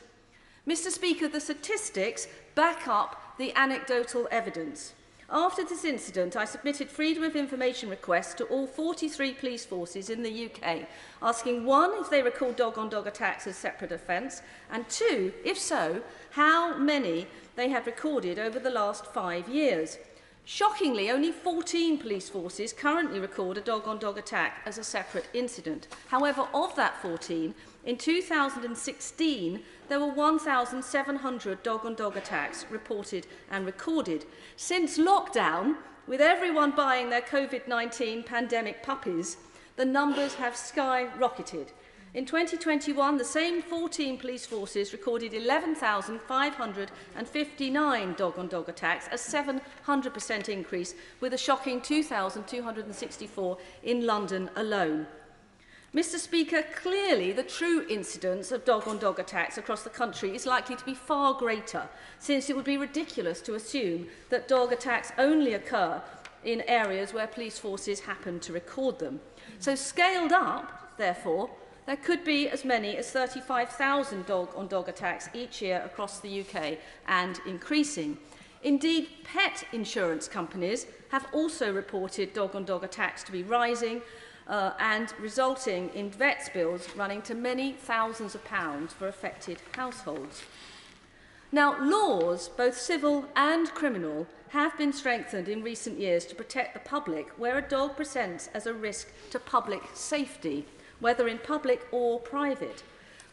Mr Speaker, the statistics back up the anecdotal evidence. After this incident, I submitted Freedom of Information requests to all 43 police forces in the UK, asking 1, if they recall dog-on-dog attacks as separate offence, and 2, if so, how many they had recorded over the last 5 years. Shockingly, only 14 police forces currently record a dog-on-dog attack as a separate incident. However, of that 14, in 2016, there were 1,700 dog-on-dog attacks reported and recorded. Since lockdown, with everyone buying their COVID-19 pandemic puppies, the numbers have skyrocketed. In 2021, the same 14 police forces recorded 11,559 dog-on-dog attacks, a 700% increase, with a shocking 2,264 in London alone. Mr Speaker, clearly the true incidence of dog-on-dog attacks across the country is likely to be far greater, since it would be ridiculous to assume that dog attacks only occur in areas where police forces happen to record them. So scaled up, therefore, there could be as many as 35,000 dog-on-dog attacks each year across the UK and increasing. Indeed, pet insurance companies have also reported dog-on-dog attacks to be rising, and resulting in vets' bills running to many thousands of pounds for affected households. Now, laws, both civil and criminal, have been strengthened in recent years to protect the public where a dog presents as a risk to public safety, whether in public or private.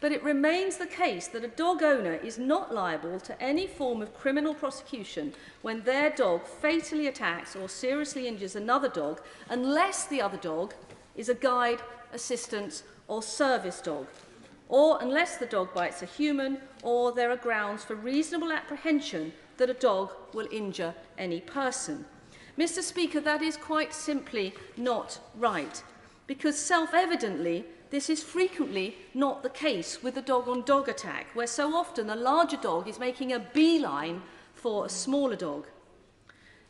But it remains the case that a dog owner is not liable to any form of criminal prosecution when their dog fatally attacks or seriously injures another dog, unless the other dog is a guide, assistance or service dog, or unless the dog bites a human or there are grounds for reasonable apprehension that a dog will injure any person. Mr Speaker, that is quite simply not right, because self-evidently this is frequently not the case with a dog-on-dog attack, where so often the larger dog is making a beeline for a smaller dog.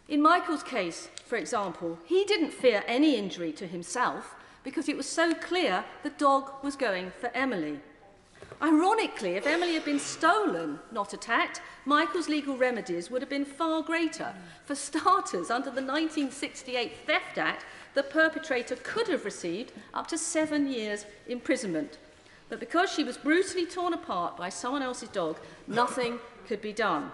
In Michael's case, for example, he didn't fear any injury to himself because it was so clear the dog was going for Emily. Ironically, if Emily had been stolen, not attacked, Michael's legal remedies would have been far greater. For starters, under the 1968 Theft Act, the perpetrator could have received up to 7 years imprisonment. But because she was brutally torn apart by someone else's dog, nothing could be done.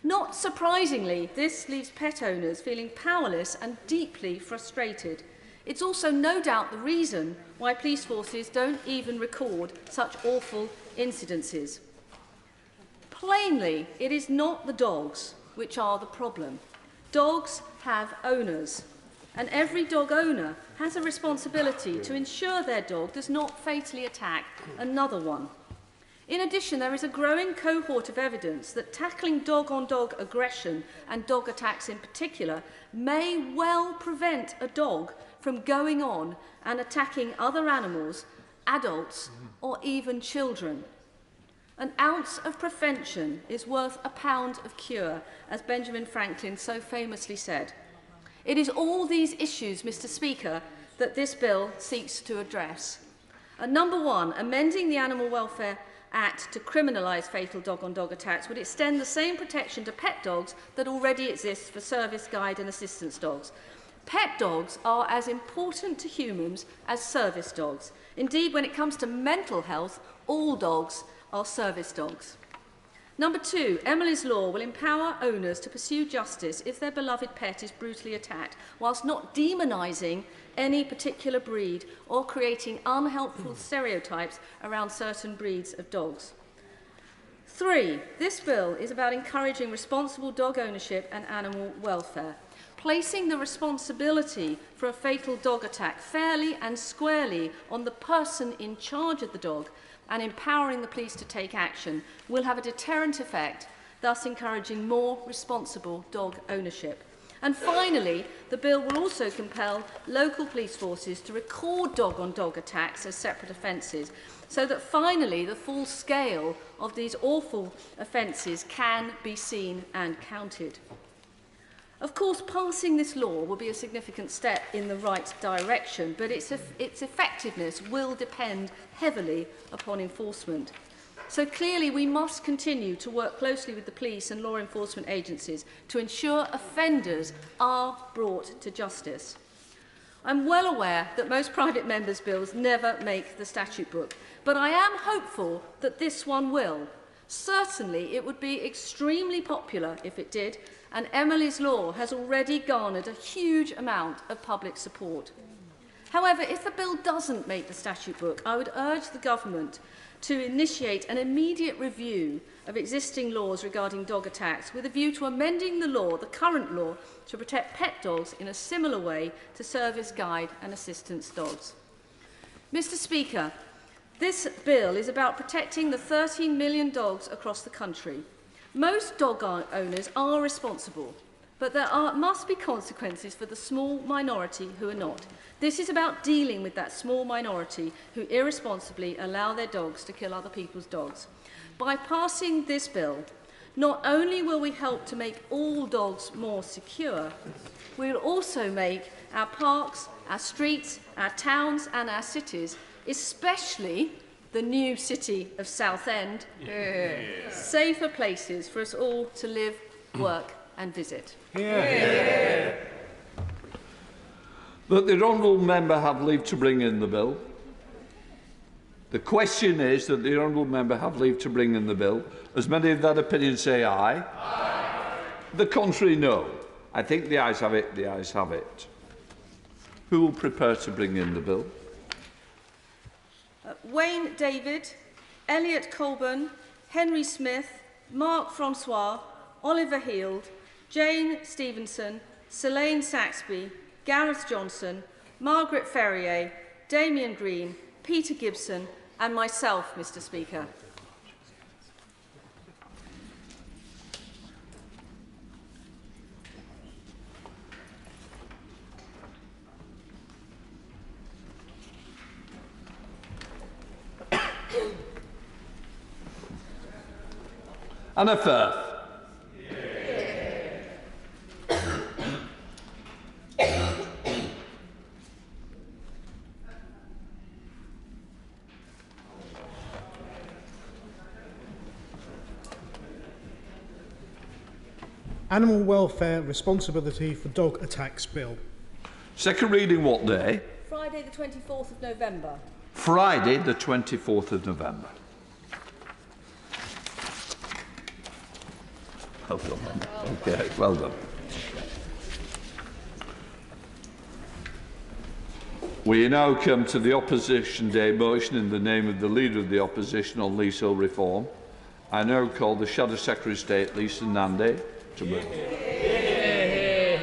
Not surprisingly, this leaves pet owners feeling powerless and deeply frustrated. It's also no doubt the reason why police forces don't even record such awful incidences. Plainly, it is not the dogs which are the problem. Dogs have owners, and every dog owner has a responsibility to ensure their dog does not fatally attack another one. In addition, there is a growing cohort of evidence that tackling dog-on-dog aggression and dog attacks in particular may well prevent a dog from going on and attacking other animals, adults, or even children. An ounce of prevention is worth a pound of cure, as Benjamin Franklin so famously said. It is all these issues, Mr Speaker, that this bill seeks to address. Number one, amending the Animal Welfare Act to criminalise fatal dog-on-dog attacks would extend the same protection to pet dogs that already exists for service, guide and assistance dogs. Pet dogs are as important to humans as service dogs. Indeed, when it comes to mental health, all dogs are service dogs. Number 2, Emily's Law will empower owners to pursue justice if their beloved pet is brutally attacked, whilst not demonising any particular breed or creating unhelpful stereotypes around certain breeds of dogs. 3, this bill is about encouraging responsible dog ownership and animal welfare, placing the responsibility for a fatal dog attack fairly and squarely on the person in charge of the dog, and empowering the police to take action will have a deterrent effect, thus encouraging more responsible dog ownership. And finally, the bill will also compel local police forces to record dog-on-dog attacks as separate offences, so that finally the full scale of these awful offences can be seen and counted. Of course, passing this law will be a significant step in the right direction, but its effectiveness will depend heavily upon enforcement. So clearly we must continue to work closely with the police and law enforcement agencies to ensure offenders are brought to justice. I'm well aware that most private members' bills never make the statute book, but I am hopeful that this one will. Certainly it would be extremely popular if it did, and Emily's Law has already garnered a huge amount of public support. However, if the bill doesn't make the statute book, I would urge the government to initiate an immediate review of existing laws regarding dog attacks with a view to amending the law, the current law, to protect pet dogs in a similar way to service guide and assistance dogs. Mr. Speaker, this bill is about protecting the 13 million dogs across the country. Most dog owners are responsible, but there must be consequences for the small minority who are not. This is about dealing with that small minority who irresponsibly allow their dogs to kill other people's dogs. By passing this bill, not only will we help to make all dogs more secure, we will also make our parks, our streets, our towns and our cities, especially the new city of Southend, safer places for us all to live, work and visit. That the honourable member have leave to bring in the bill. The question is that the honourable member have leave to bring in the bill. As many of that opinion say aye. Aye. The contrary, no. I think the ayes have it, the ayes have it. Who will prepare to bring in the bill? Wayne David, Elliot Colburn, Henry Smith, Mark Francois, Oliver Heald, Jane Stevenson, Selene Saxby, Gareth Johnson, Margaret Ferrier, Damien Green, Peter Gibson and myself, Mr. Speaker. Anna Firth. Animal Welfare Responsibility for Dog Attacks Bill. Second reading what day? Friday the 24th of November. Friday the 24th of November. Well done. Okay, well done. We now come to the Opposition Day motion in the name of the Leader of the Opposition on leasehold reform. I now call the Shadow Secretary of State, Lisa Nandy, to move.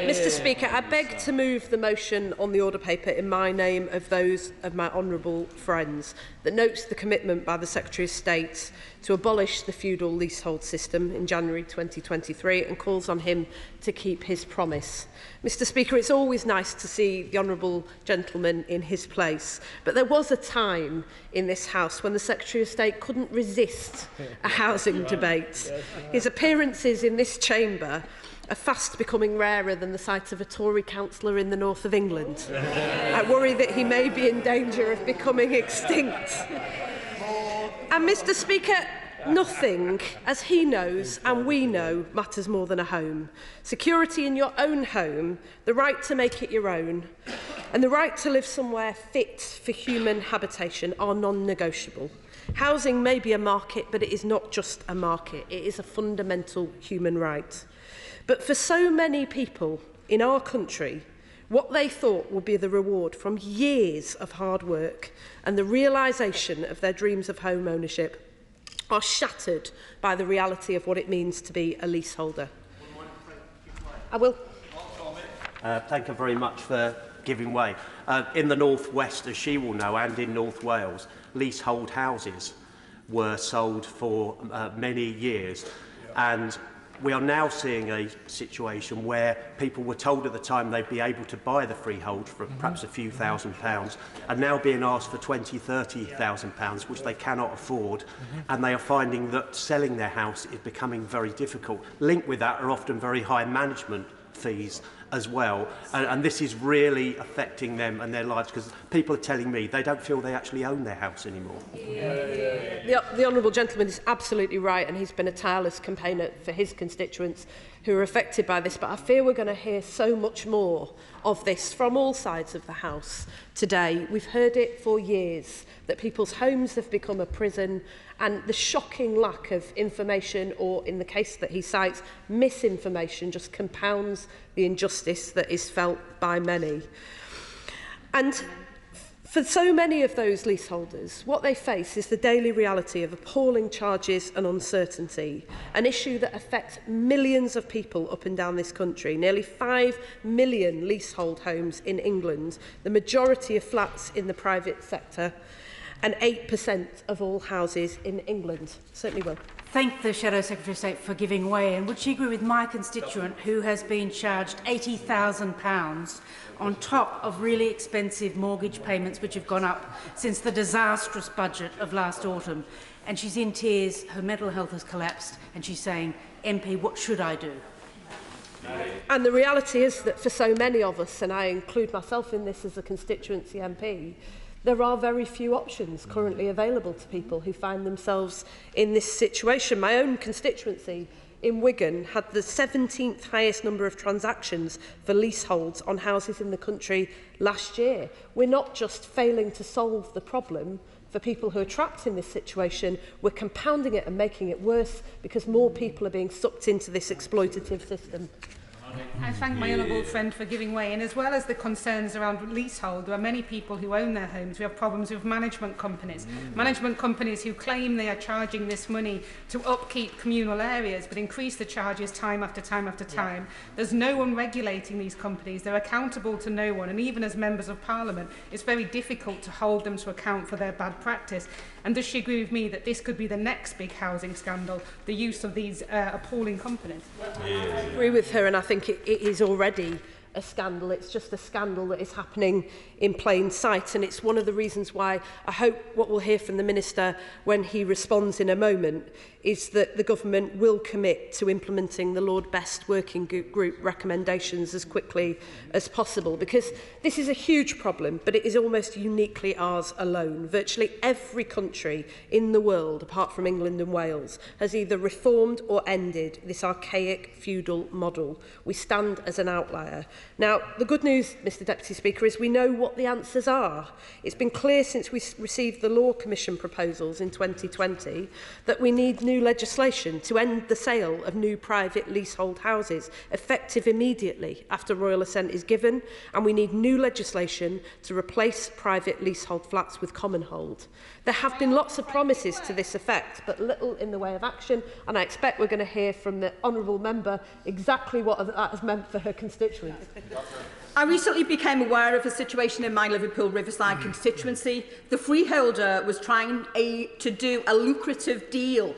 Mr. Speaker, I beg to move the motion on the order paper in my name of those of my honourable friends that notes the commitment by the Secretary of State to abolish the feudal leasehold system in January 2023 and calls on him to keep his promise. Mr. Speaker, it's always nice to see the honourable gentleman in his place, but there was a time in this House when the Secretary of State couldn't resist a housing debate. His appearances in this chamber are fast becoming rarer than the sight of a Tory councillor in the north of England. I worry that he may be in danger of becoming extinct. And Mr. Speaker, nothing, as he knows and we know, matters more than a home. Security in your own home, the right to make it your own, And the right to live somewhere fit for human habitation are non-negotiable. Housing may be a market, but it is not just a market. It is a fundamental human right. But for so many people in our country, what they thought would be the reward from years of hard work and the realisation of their dreams of home ownership are shattered by the reality of what it means to be a leaseholder. I will. Thank you very much for giving way. In the North West, as she will know, and in North Wales, leasehold houses were sold for many years. And we are now seeing a situation where people were told at the time they'd be able to buy the freehold for perhaps a few £1,000s, and now being asked for £20,000–30,000, which they cannot afford, and they are finding that selling their house is becoming very difficult. Linked with that are often very high management fees as well, and this is really affecting them and their lives, because people are telling me they don't feel they actually own their house anymore. The honourable gentleman is absolutely right, and he's been a tireless campaigner for his constituents who are affected by this, but I fear we're going to hear so much more of this from all sides of the House today. We've heard it for years, that people's homes have become a prison, and the shocking lack of information, or in the case that he cites, misinformation, just compounds the injustice that is felt by many. And for so many of those leaseholders, what they face is the daily reality of appalling charges and uncertainty, an issue that affects millions of people up and down this country, nearly 5 million leasehold homes in England, the majority of flats in the private sector, and 8% of all houses in England. Certainly will. Thank the Shadow Secretary of State for giving way. And would she agree with my constituent who has been charged £80,000 on top of really expensive mortgage payments which have gone up since the disastrous budget of last autumn? And she's in tears, her mental health has collapsed, and she's saying, MP, what should I do? And the reality is that for so many of us, and I include myself in this as a constituency MP, there are very few options currently available to people who find themselves in this situation. My own constituency in Wigan had the 17th highest number of transactions for leaseholds on houses in the country last year. We're not just failing to solve the problem for people who are trapped in this situation, we're compounding it and making it worse because more people are being sucked into this exploitative system. I thank my honourable friend for giving way. And as well as the concerns around leasehold, there are many people who own their homes. We have problems with management companies. Management companies who claim they are charging this money to upkeep communal areas, but increase the charges time after time after time. There's no one regulating these companies. They're accountable to no one. And even as members of Parliament, it's very difficult to hold them to account for their bad practice. And does she agree with me that this could be the next big housing scandal, the use of these appalling companies? I agree with her, and I think it is already a scandal. It's just a scandal that is happening in plain sight, and it's one of the reasons why I hope what we'll hear from the Minister when he responds in a moment is that the government will commit to implementing the Lord Best Working Group recommendations as quickly as possible, because this is a huge problem, but it is almost uniquely ours alone. Virtually every country in the world, apart from England and Wales, has either reformed or ended this archaic feudal model. We stand as an outlier. Now, the good news, Mr Deputy Speaker, is we know what the answers are. It's been clear since we received the Law Commission proposals in 2020 that we need new legislation to end the sale of new private leasehold houses, effective immediately after royal assent is given, and we need new legislation to replace private leasehold flats with common hold. There have been lots of promises to this effect, but little in the way of action, and I expect we're going to hear from the honourable member exactly what that has meant for her constituents. I recently became aware of a situation in my Liverpool Riverside constituency. The freeholder was trying to do a lucrative deal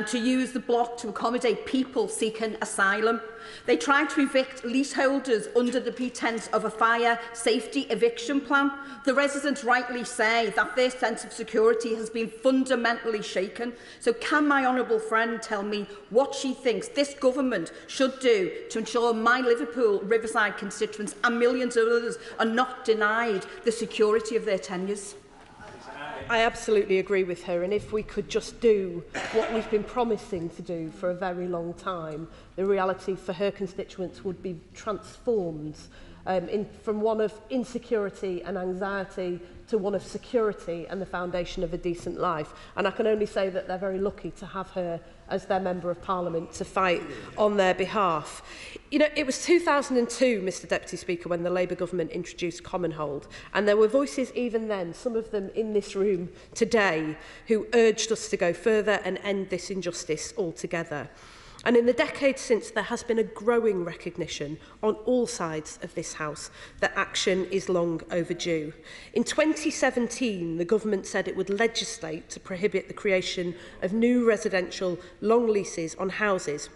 to use the block to accommodate people seeking asylum. They tried to evict leaseholders under the pretence of a fire safety eviction plan. The residents rightly say that their sense of security has been fundamentally shaken. So can my honourable friend tell me what she thinks this government should do to ensure my Liverpool Riverside constituents and millions of others are not denied the security of their tenures? I absolutely agree with her, and if we could just do what we've been promising to do for a very long time, the reality for her constituents would be transformed from one of insecurity and anxiety to one of security and the foundation of a decent life. And I can only say that they're very lucky to have her as their Member of Parliament to fight on their behalf. You know, it was 2002, Mr Deputy Speaker, when the Labour government introduced Common Hold, and there were voices even then, some of them in this room today, who urged us to go further and end this injustice altogether. And in the decades since, there has been a growing recognition on all sides of this House that action is long overdue. In 2017, the government said it would legislate to prohibit the creation of new residential long leases on houses,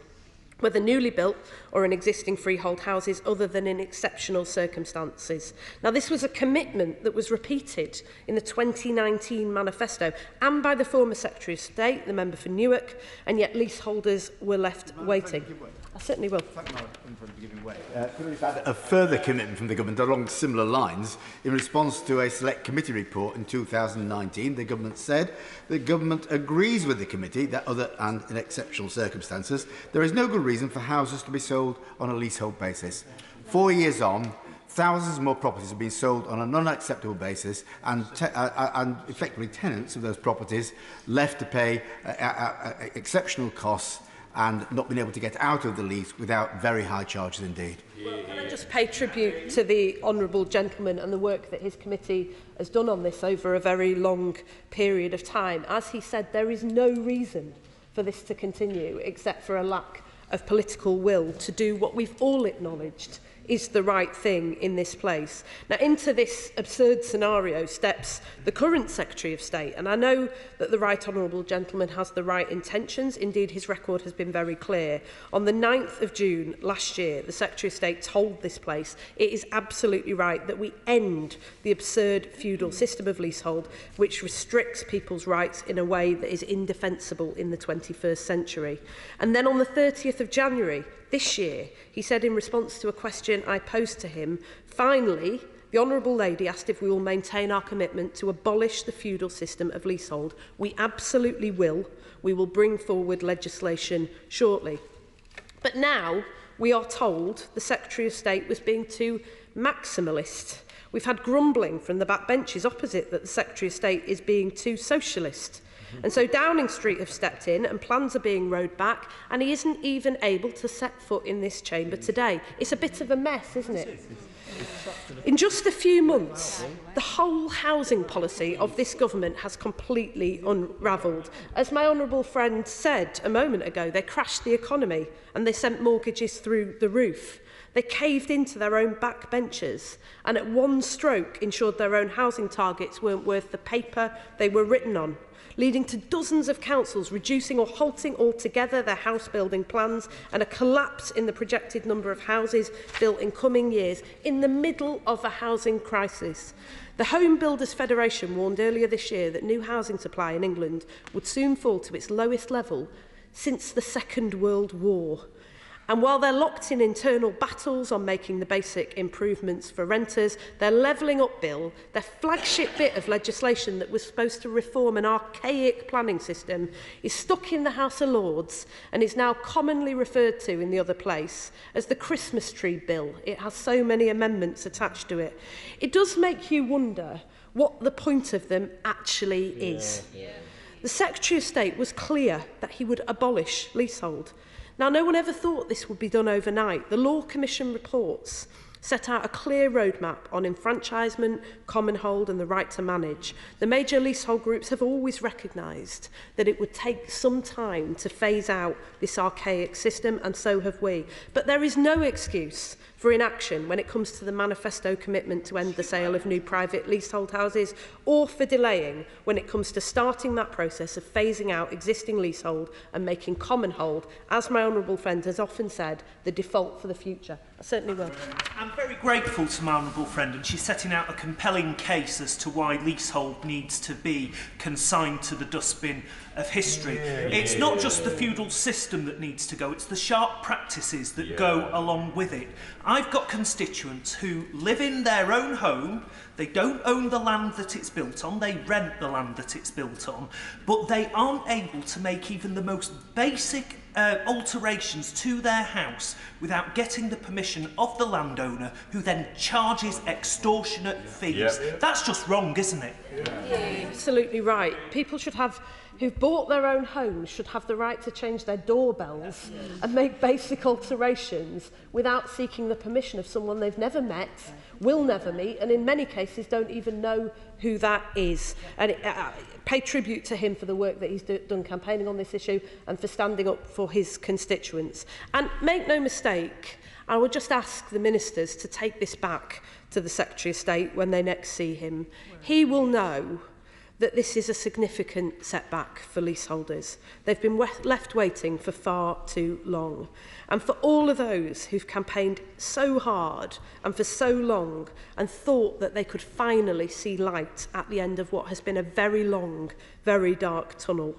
whether newly built or in existing freehold houses, other than in exceptional circumstances. Now, this was a commitment that was repeated in the 2019 manifesto and by the former Secretary of State, the member for Newark, and yet leaseholders were left waiting. I certainly will. We've had a further commitment from the government along similar lines. In response to a select committee report in 2019, the government said the government agrees with the committee that other and in exceptional circumstances, there is no good reason for houses to be sold on a leasehold basis. 4 years on, thousands more properties have been sold on a non-acceptable basis, and effectively tenants of those properties left to pay exceptional costs and not being able to get out of the lease without very high charges indeed. Well, can I just pay tribute to the honourable gentleman and the work that his committee has done on this over a very long period of time. As he said, there is no reason for this to continue except for a lack of political will to do what we've all acknowledged is the right thing in this place. Now, into this absurd scenario steps the current Secretary of State, and I know that the right honourable gentleman has the right intentions. Indeed, his record has been very clear. On the 9th of June last year, the Secretary of State told this place it is absolutely right that we end the absurd feudal system of leasehold, which restricts people's rights in a way that is indefensible in the 21st century. And then on the 30th of January, this year, he said in response to a question I posed to him, finally, the Honourable Lady asked if we will maintain our commitment to abolish the feudal system of leasehold. We absolutely will. We will bring forward legislation shortly. But now we are told the Secretary of State was being too maximalist. We've had grumbling from the backbenches opposite that the Secretary of State is being too socialist. And so Downing Street have stepped in and plans are being rowed back, and he isn't even able to set foot in this chamber today. It's a bit of a mess, isn't it? In just a few months, the whole housing policy of this government has completely unravelled. As my honourable friend said a moment ago, they crashed the economy and they sent mortgages through the roof. They caved into their own backbenchers and at one stroke ensured their own housing targets weren't worth the paper they were written on, leading to dozens of councils reducing or halting altogether their house building plans and a collapse in the projected number of houses built in coming years in the middle of a housing crisis. The Home Builders Federation warned earlier this year that new housing supply in England would soon fall to its lowest level since the Second World War. And while they're locked in internal battles on making the basic improvements for renters, their Levelling Up Bill, their flagship bit of legislation that was supposed to reform an archaic planning system, is stuck in the House of Lords and is now commonly referred to in the other place as the Christmas Tree Bill. It has so many amendments attached to it. It does make you wonder what the point of them actually is. The Secretary of State was clear that he would abolish leasehold. Now, no one ever thought this would be done overnight. The Law Commission reports set out a clear roadmap on enfranchisement, common hold and the right to manage. The major leasehold groups have always recognised that it would take some time to phase out this archaic system, and so have we. But there is no excuse for inaction when it comes to the manifesto commitment to end the sale of new private leasehold houses, or for delaying when it comes to starting that process of phasing out existing leasehold and making common hold, as my honourable friend has often said, the default for the future. I certainly will. I'm very grateful to my honourable friend, and she's setting out a compelling case as to why leasehold needs to be consigned to the dustbin of history. It's not just the feudal system that needs to go, it's the sharp practices that go along with it. I've got constituents who live in their own home, they don't own the land that it's built on, they rent the land that it's built on, but they aren't able to make even the most basic alterations to their house without getting the permission of the landowner, who then charges extortionate fees. That's just wrong, isn't it? Absolutely right. People who've bought their own homes should have the right to change their doorbells and make basic alterations without seeking the permission of someone they've never met, will never meet, and in many cases don't even know who that is. And pay tribute to him for the work that he's done campaigning on this issue and for standing up for his constituents. And make no mistake, I would just ask the ministers to take this back to the Secretary of State when they next see him. He will know that this is a significant setback for leaseholders. They've been left waiting for far too long. And for all of those who've campaigned so hard and for so long and thought that they could finally see light at the end of what has been a very long, very dark tunnel,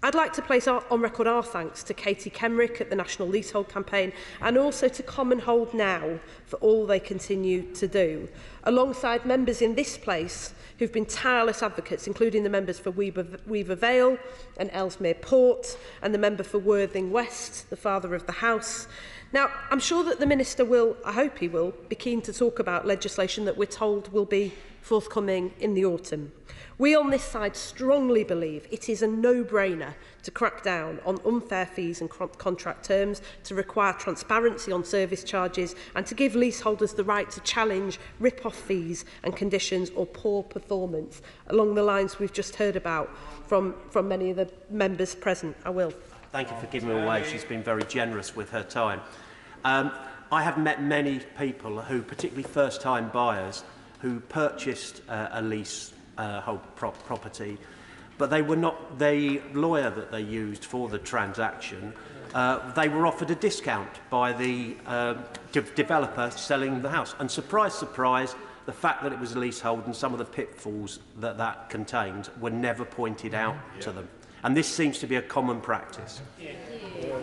I'd like to place on record our thanks to Katie Kenrick at the National Leasehold Campaign and also to Commonhold Now for all they continue to do, alongside members in this place who've been tireless advocates, including the members for Weaver Vale and Ellesmere Port and the member for Worthing West, the father of the house. Now, I'm sure that the Minister will, I hope he will, be keen to talk about legislation that we're told will be forthcoming in the autumn. We on this side strongly believe it is a no-brainer to crack down on unfair fees and contract terms, to require transparency on service charges and to give leaseholders the right to challenge rip-off fees and conditions or poor performance, along the lines we've just heard about from many of the members present. I will. Thank you for giving her away. She's been very generous with her time. I have met many people who, particularly first-time buyers, who purchased a leasehold property, but they were not the lawyer that they used for the transaction. They were offered a discount by the developer selling the house. And surprise, surprise, the fact that it was a leasehold and some of the pitfalls that that contained were never pointed out to them. And this seems to be a common practice.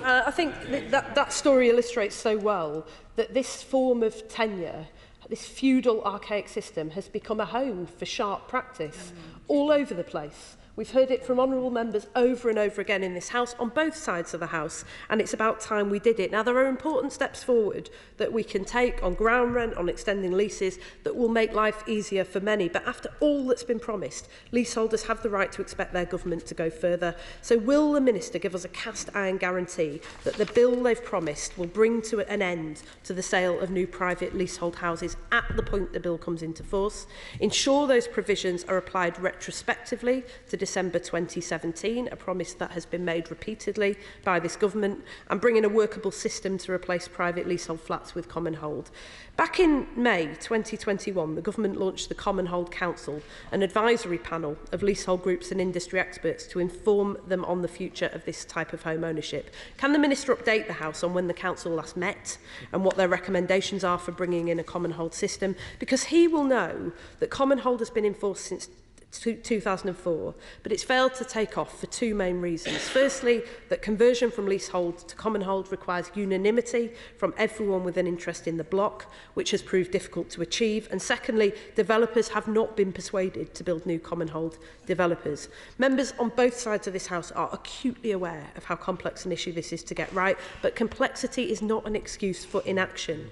I think that story illustrates so well that this form of tenure, this feudal archaic system, has become a home for sharp practice all over the place. We've heard it from honourable members over and over again in this House, on both sides of the House, and it's about time we did it. Now, there are important steps forward that we can take on ground rent, on extending leases, that will make life easier for many. But after all that's been promised, leaseholders have the right to expect their government to go further. So will the Minister give us a cast-iron guarantee that the bill they've promised will bring to an end to the sale of new private leasehold houses at the point the bill comes into force, ensure those provisions are applied retrospectively to December 2017, a promise that has been made repeatedly by this government, and bring in a workable system to replace private leasehold flats with common hold. Back in May 2021, the government launched the Common Hold Council, an advisory panel of leasehold groups and industry experts to inform them on the future of this type of home ownership. Can the Minister update the House on when the Council last met and what their recommendations are for bringing in a common hold system? Because he will know that common hold has been enforced since 2004, but it's failed to take off for two main reasons. Firstly, that conversion from leasehold to common hold requires unanimity from everyone with an interest in the block, which has proved difficult to achieve. And secondly, developers have not been persuaded to build new common hold developers. Members on both sides of this House are acutely aware of how complex an issue this is to get right, but complexity is not an excuse for inaction.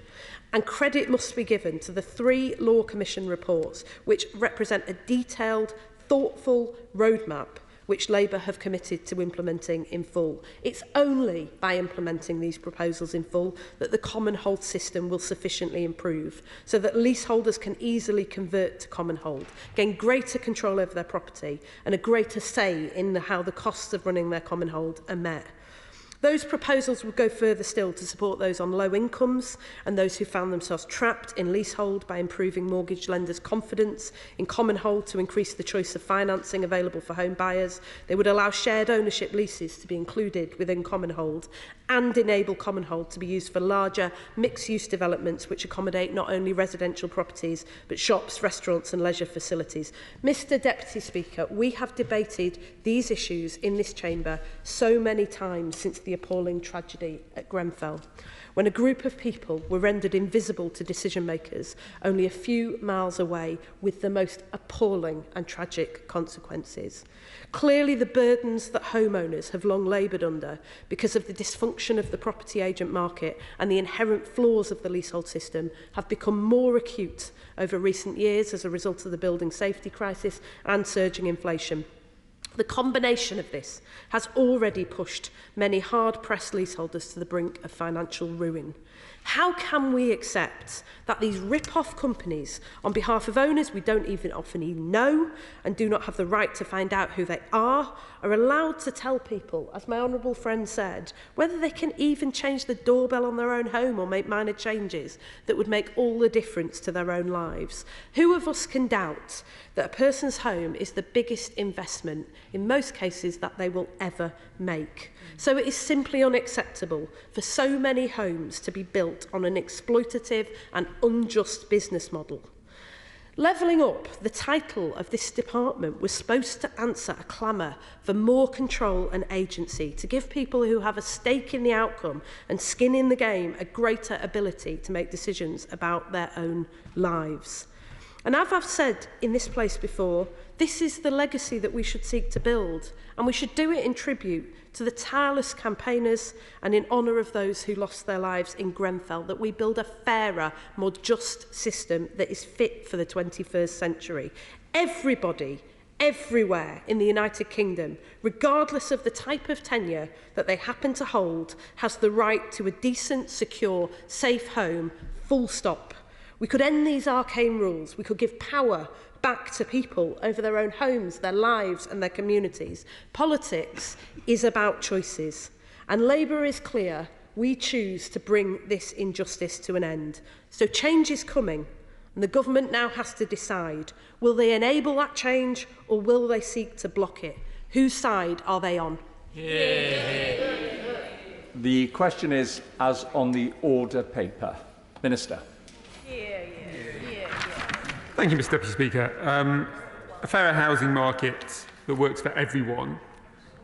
And credit must be given to the 3 Law Commission reports, which represent a detailed, thoughtful roadmap which Labour have committed to implementing in full. It's only by implementing these proposals in full that the common hold system will sufficiently improve, so that leaseholders can easily convert to common hold, gain greater control over their property and a greater say in how the costs of running their common hold are met. Those proposals would go further still to support those on low incomes and those who found themselves trapped in leasehold by improving mortgage lenders' confidence in common hold to increase the choice of financing available for home buyers. They would allow shared ownership leases to be included within common hold and enable common hold to be used for larger mixed-use developments which accommodate not only residential properties but shops, restaurants and leisure facilities. Mr Deputy Speaker, we have debated these issues in this chamber so many times since the the appalling tragedy at Grenfell, when a group of people were rendered invisible to decision makers only a few miles away with the most appalling and tragic consequences. Clearly, the burdens that homeowners have long laboured under because of the dysfunction of the property agent market and the inherent flaws of the leasehold system have become more acute over recent years as a result of the building safety crisis and surging inflation. The combination of this has already pushed many hard-pressed leaseholders to the brink of financial ruin. How can we accept that these rip-off companies, on behalf of owners we don't often even know and do not have the right to find out who they are allowed to tell people, as my honourable friend said, whether they can even change the doorbell on their own home or make minor changes that would make all the difference to their own lives? Who of us can doubt that a person's home is the biggest investment, in most cases, that they will ever make? So it is simply unacceptable for so many homes to be built on an exploitative and unjust business model. Levelling Up, the title of this department, was supposed to answer a clamour for more control and agency, to give people who have a stake in the outcome and skin in the game a greater ability to make decisions about their own lives. And as I've said in this place before, this is the legacy that we should seek to build, and we should do it in tribute to the tireless campaigners and in honour of those who lost their lives in Grenfell, that we build a fairer, more just system that is fit for the 21st century. Everybody, everywhere in the United Kingdom, regardless of the type of tenure that they happen to hold, has the right to a decent, secure, safe home, full stop. We could end these arcane rules. We could give power back to people over their own homes, their lives and their communities. Politics is about choices. And Labour is clear. We choose to bring this injustice to an end. So change is coming. And the government now has to decide, will they enable that change or will they seek to block it? Whose side are they on? Yeah. The question is, as on the order paper. Minister. Thank you, Mr Deputy Speaker. A fairer housing market that works for everyone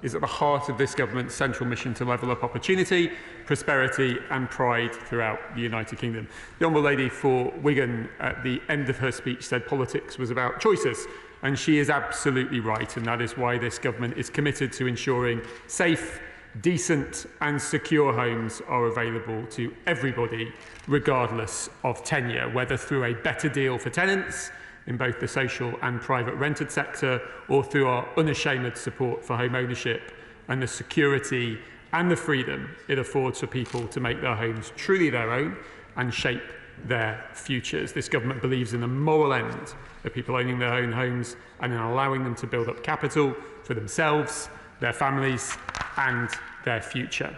is at the heart of this government's central mission to level up opportunity, prosperity and pride throughout the United Kingdom. The Honourable Lady for Wigan at the end of her speech said politics was about choices, and she is absolutely right, and that is why this government is committed to ensuring safe, decent and secure homes are available to everybody, regardless of tenure, whether through a better deal for tenants in both the social and private rented sector, or through our unashamed support for home ownership and the security and the freedom it affords for people to make their homes truly their own and shape their futures. This government believes in the moral end of people owning their own homes and in allowing them to build up capital for themselves, their families and their future.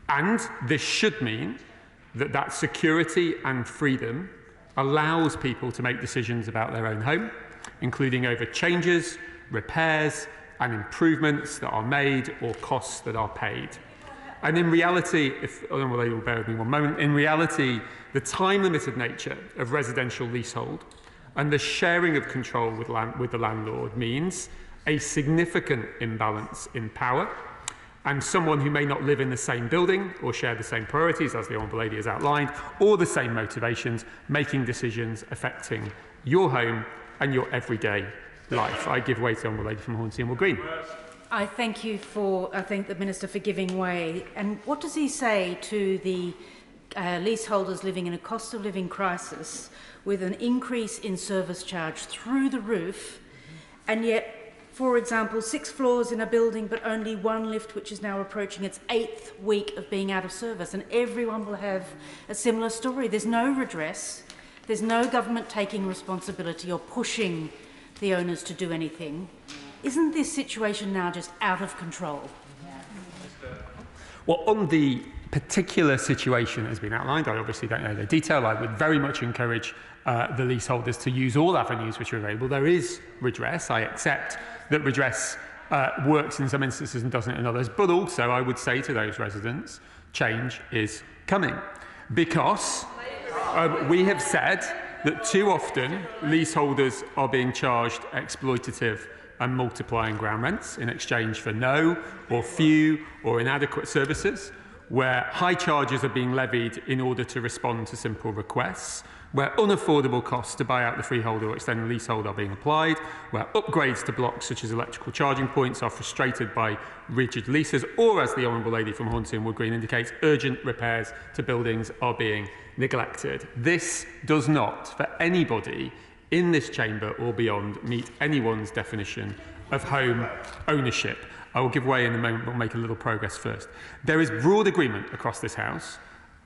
And this should mean that that security and freedom allows people to make decisions about their own home, including over changes, repairs and improvements that are made or costs that are paid. And in reality, if Honourable Lady will bear with me one moment, in reality, the time-limited nature of residential leasehold and the sharing of control with the landlord means a significant imbalance in power, and someone who may not live in the same building or share the same priorities, as the Honourable Lady has outlined, or the same motivations, making decisions affecting your home and your everyday life. I give way to the Honourable Lady from Hornsey and Wood Green. I thank the Minister for giving way. And what does he say to the leaseholders living in a cost of living crisis with an increase in service charge through the roof, and yet, for example, 6 floors in a building but only 1 lift, which is now approaching its 8th week of being out of service, and everyone will have a similar story. There's no redress, there's no government taking responsibility or pushing the owners to do anything. Isn't this situation now just out of control? Well, on the particular situation that has been outlined, I obviously don't know the detail. I would very much encourage the leaseholders to use all avenues which are available. There is redress. I accept that redress works in some instances and doesn't in others, but also I would say to those residents, change is coming. Because we have said that too often leaseholders are being charged exploitative and multiplying ground rents in exchange for no or few or inadequate services, where high charges are being levied in order to respond to simple requests, where unaffordable costs to buy out the freeholder or extend the leasehold are being applied, where upgrades to blocks such as electrical charging points are frustrated by rigid leases, or, as the Honourable Lady from Hornsey and Wood Green indicates, urgent repairs to buildings are being neglected. This does not, for anybody in this chamber or beyond, meet anyone's definition of home ownership. I will give way in a moment, but we'll make a little progress first. There is broad agreement across this House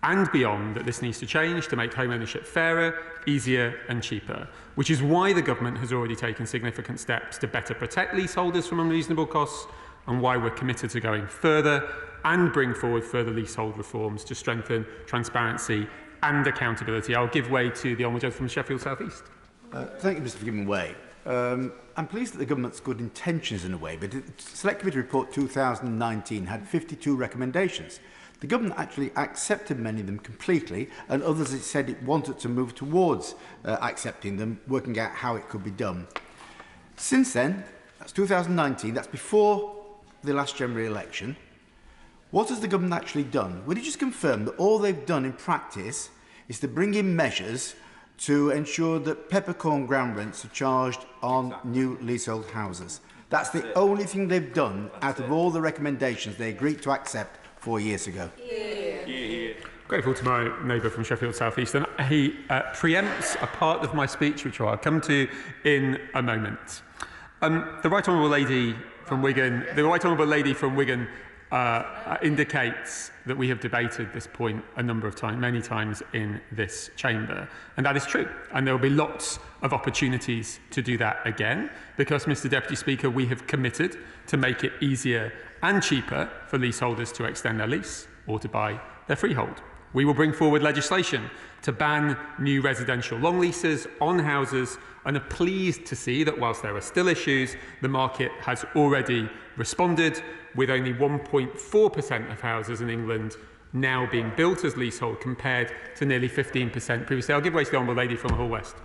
and beyond that this needs to change to make home ownership fairer, easier and cheaper, which is why the government has already taken significant steps to better protect leaseholders from unreasonable costs, and why we're committed to going further and bring forward further leasehold reforms to strengthen transparency and accountability. I'll give way to the Honourable Gentleman from Sheffield South East. Thank you, Mr. for giving way. I'm pleased that the government's good intentions in a way, but the Select Committee Report 2019 had 52 recommendations. The government actually accepted many of them completely, and others it said it wanted to move towards accepting them, working out how it could be done. Since then, that's 2019, that's before the last general election, what has the government actually done? Would you just confirm that all they've done in practice is to bring in measures to ensure that peppercorn ground rents are charged on new leasehold houses? That's the only thing they've done out of all the recommendations they agreed to accept 4 years ago. Grateful to my neighbour from Sheffield South East, and he preempts a part of my speech, which I'll come to in a moment. The Right Honourable Lady from Wigan, indicates that we have debated this point a number of times, many times in this chamber, and that is true. And there will be lots of opportunities to do that again, because, Mr. Deputy Speaker, we have committed to make it easier and cheaper for leaseholders to extend their lease or to buy their freehold. We will bring forward legislation to ban new residential long leases on houses, and are pleased to see that whilst there are still issues, the market has already responded, with only 1.4% of houses in England now being built as leasehold compared to nearly 15% previously. I'll give way to the Honourable Lady from Hull West.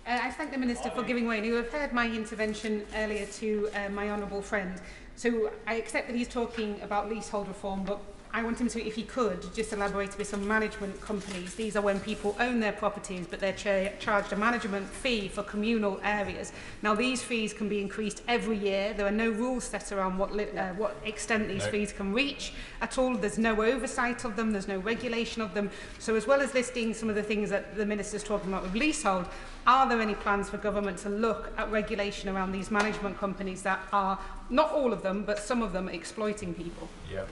I thank the Minister for giving way, and you have heard my intervention earlier to my honourable friend. So I accept that he's talking about leasehold reform, but I want him to, if he could, just elaborate with some management companies. These are when people own their properties, but they're charged a management fee for communal areas. Now, these fees can be increased every year. There are no rules set around what extent these fees can reach at all. There's no oversight of them. There's no regulation of them. So as well as listing some of the things that the Minister's talking about with leasehold, are there any plans for government to look at regulation around these management companies that are, not all of them, but some of them, exploiting people? Yeah.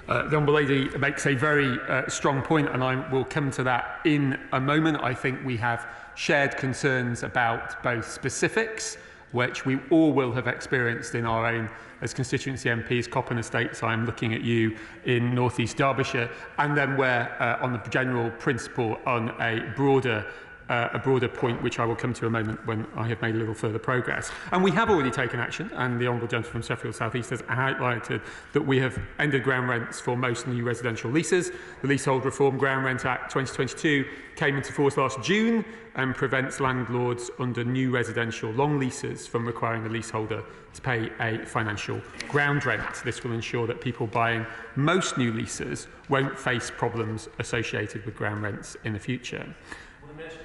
The Honourable Lady makes a very strong point, and I will come to that in a moment. I think we have shared concerns about both specifics, which we all will have experienced in our own as constituency MPs, Coppan Estates, I am looking at you, in North East Derbyshire, and then where, on the general principle, on a broader point, which I will come to a moment when I have made a little further progress. And we have already taken action, and the Honourable Gentleman from Sheffield South East has highlighted that we have ended ground rents for most new residential leases. The Leasehold Reform Ground Rent Act 2022 came into force last June and prevents landlords under new residential long leases from requiring the leaseholder to pay a financial ground rent. This will ensure that people buying most new leases won't face problems associated with ground rents in the future.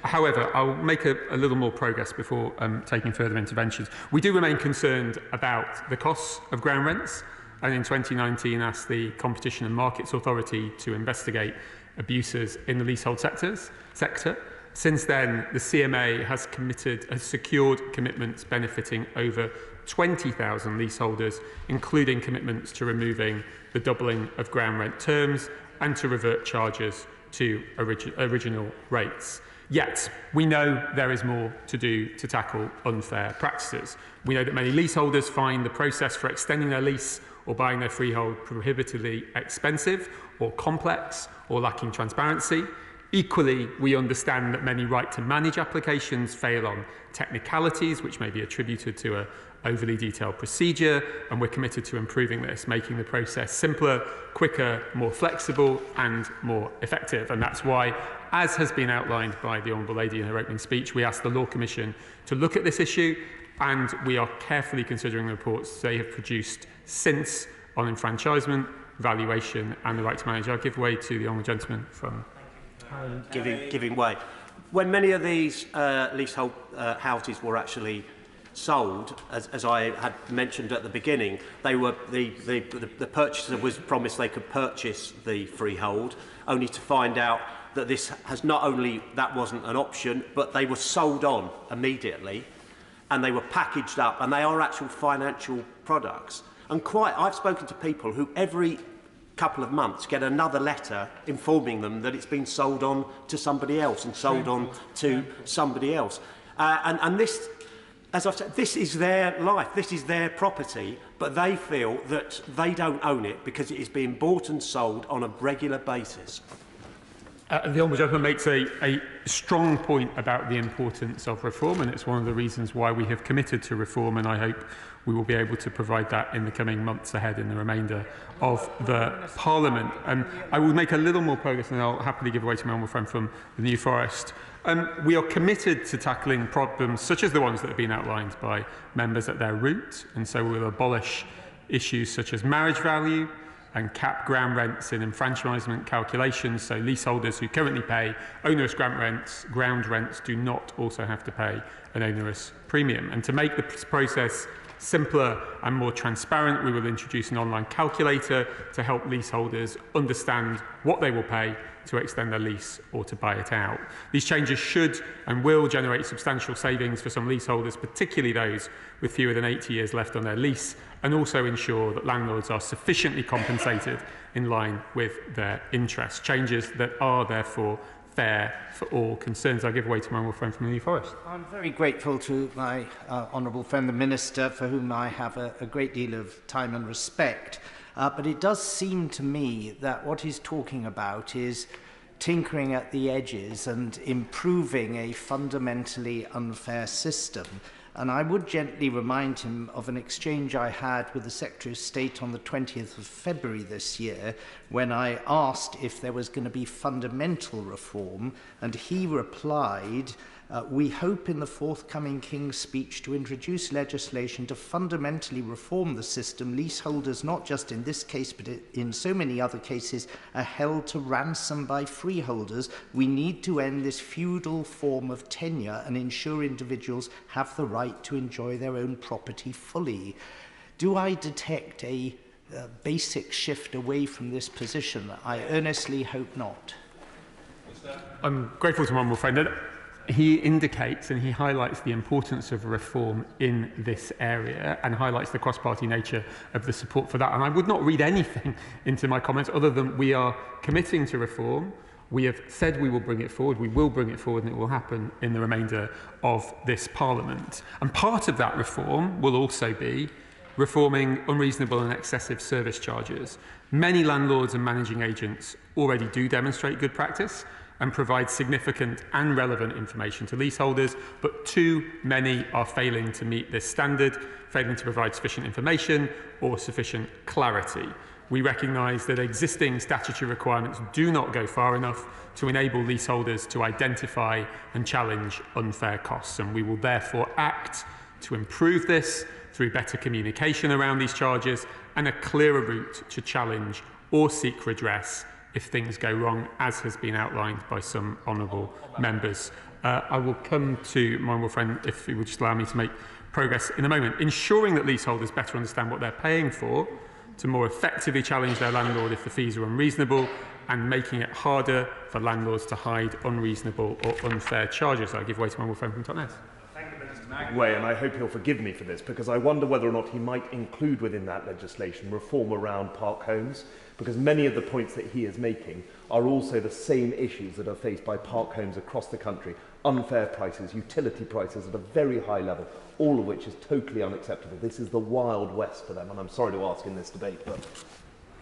However, I'll make a little more progress before taking further interventions. We do remain concerned about the costs of ground rents, and in 2019 asked the Competition and Markets Authority to investigate abuses in the leasehold sector. Since then, the CMA has secured commitments benefiting over 20,000 leaseholders, including commitments to removing the doubling of ground rent terms and to revert charges to original rates. Yet, we know there is more to do to tackle unfair practices. We know that many leaseholders find the process for extending their lease or buying their freehold prohibitively expensive or complex or lacking transparency. Equally, we understand that many right-to-manage applications fail on technicalities, which may be attributed to an overly detailed procedure, and we're committed to improving this, making the process simpler, quicker, more flexible and more effective. And that's why, as has been outlined by the Honourable Lady in her opening speech, we asked the Law Commission to look at this issue and we are carefully considering the reports they have produced since on enfranchisement, valuation and the right to manage. I'll give way to the honourable gentleman from... Giving way. When many of these leasehold houses were actually sold, as I had mentioned at the beginning, they were the purchaser was promised they could purchase the freehold, only to find out that this has not only that wasn't an option, but they were sold on immediately, and they were packaged up, and they are actual financial products. And I've spoken to people who every couple of months get another letter informing them that it's been sold on to somebody else and sold on to somebody else. And this, as I've said, this is their life, this is their property, but they feel that they don't own it because it is being bought and sold on a regular basis. The honourable gentleman makes a strong point about the importance of reform, and it's one of the reasons why we have committed to reform, and I hope we will be able to provide that in the coming months ahead in the remainder of the Parliament. I will make a little more progress, and I'll happily give way to my honourable friend from the New Forest. We are committed to tackling problems such as the ones that have been outlined by members at their root, and so we will abolish issues such as marriage value and cap ground rents in enfranchisement calculations, so leaseholders who currently pay onerous ground rents do not also have to pay an onerous premium. And to make the process simpler and more transparent, we will introduce an online calculator to help leaseholders understand what they will pay to extend their lease or to buy it out. These changes should and will generate substantial savings for some leaseholders, particularly those with fewer than 80 years left on their lease, and also ensure that landlords are sufficiently compensated in line with their interests. Changes that are therefore fair for all concerns. I give way to my honourable friend from the New Forest. I'm very grateful to my honourable friend, the Minister, for whom I have a great deal of time and respect. But it does seem to me that what he's talking about is tinkering at the edges and improving a fundamentally unfair system. And I would gently remind him of an exchange I had with the Secretary of State on the 20th of February this year, when I asked if there was going to be fundamental reform, and he replied, we hope in the forthcoming King's Speech to introduce legislation to fundamentally reform the system. Leaseholders, not just in this case, but in so many other cases, are held to ransom by freeholders. We need to end this feudal form of tenure and ensure individuals have the right to enjoy their own property fully. Do I detect a basic shift away from this position? I earnestly hope not. I'm grateful to my honourable friend. He indicates and he highlights the importance of reform in this area and highlights the cross-party nature of the support for that. And I would not read anything into my comments other than we are committing to reform. We have said we will bring it forward, we will bring it forward, and it will happen in the remainder of this Parliament. And part of that reform will also be reforming unreasonable and excessive service charges. Many landlords and managing agents already do demonstrate good practice and provide significant and relevant information to leaseholders, but too many are failing to meet this standard, failing to provide sufficient information or sufficient clarity. We recognise that existing statutory requirements do not go far enough to enable leaseholders to identify and challenge unfair costs, and we will therefore act to improve this through better communication around these charges and a clearer route to challenge or seek redress if things go wrong, as has been outlined by some honourable members. I will come to my honourable friend, if he would just allow me to make progress in a moment. Ensuring that leaseholders better understand what they're paying for to more effectively challenge their landlord if the fees are unreasonable, and making it harder for landlords to hide unreasonable or unfair charges. I give way to my honourable friend from Totnes. Way, and I hope he'll forgive me for this, because I wonder whether or not he might include within that legislation reform around park homes, because many of the points that he is making are also the same issues that are faced by park homes across the country. Unfair prices, utility prices at a very high level, all of which is totally unacceptable. This is the Wild West for them, and I'm sorry to ask in this debate, but...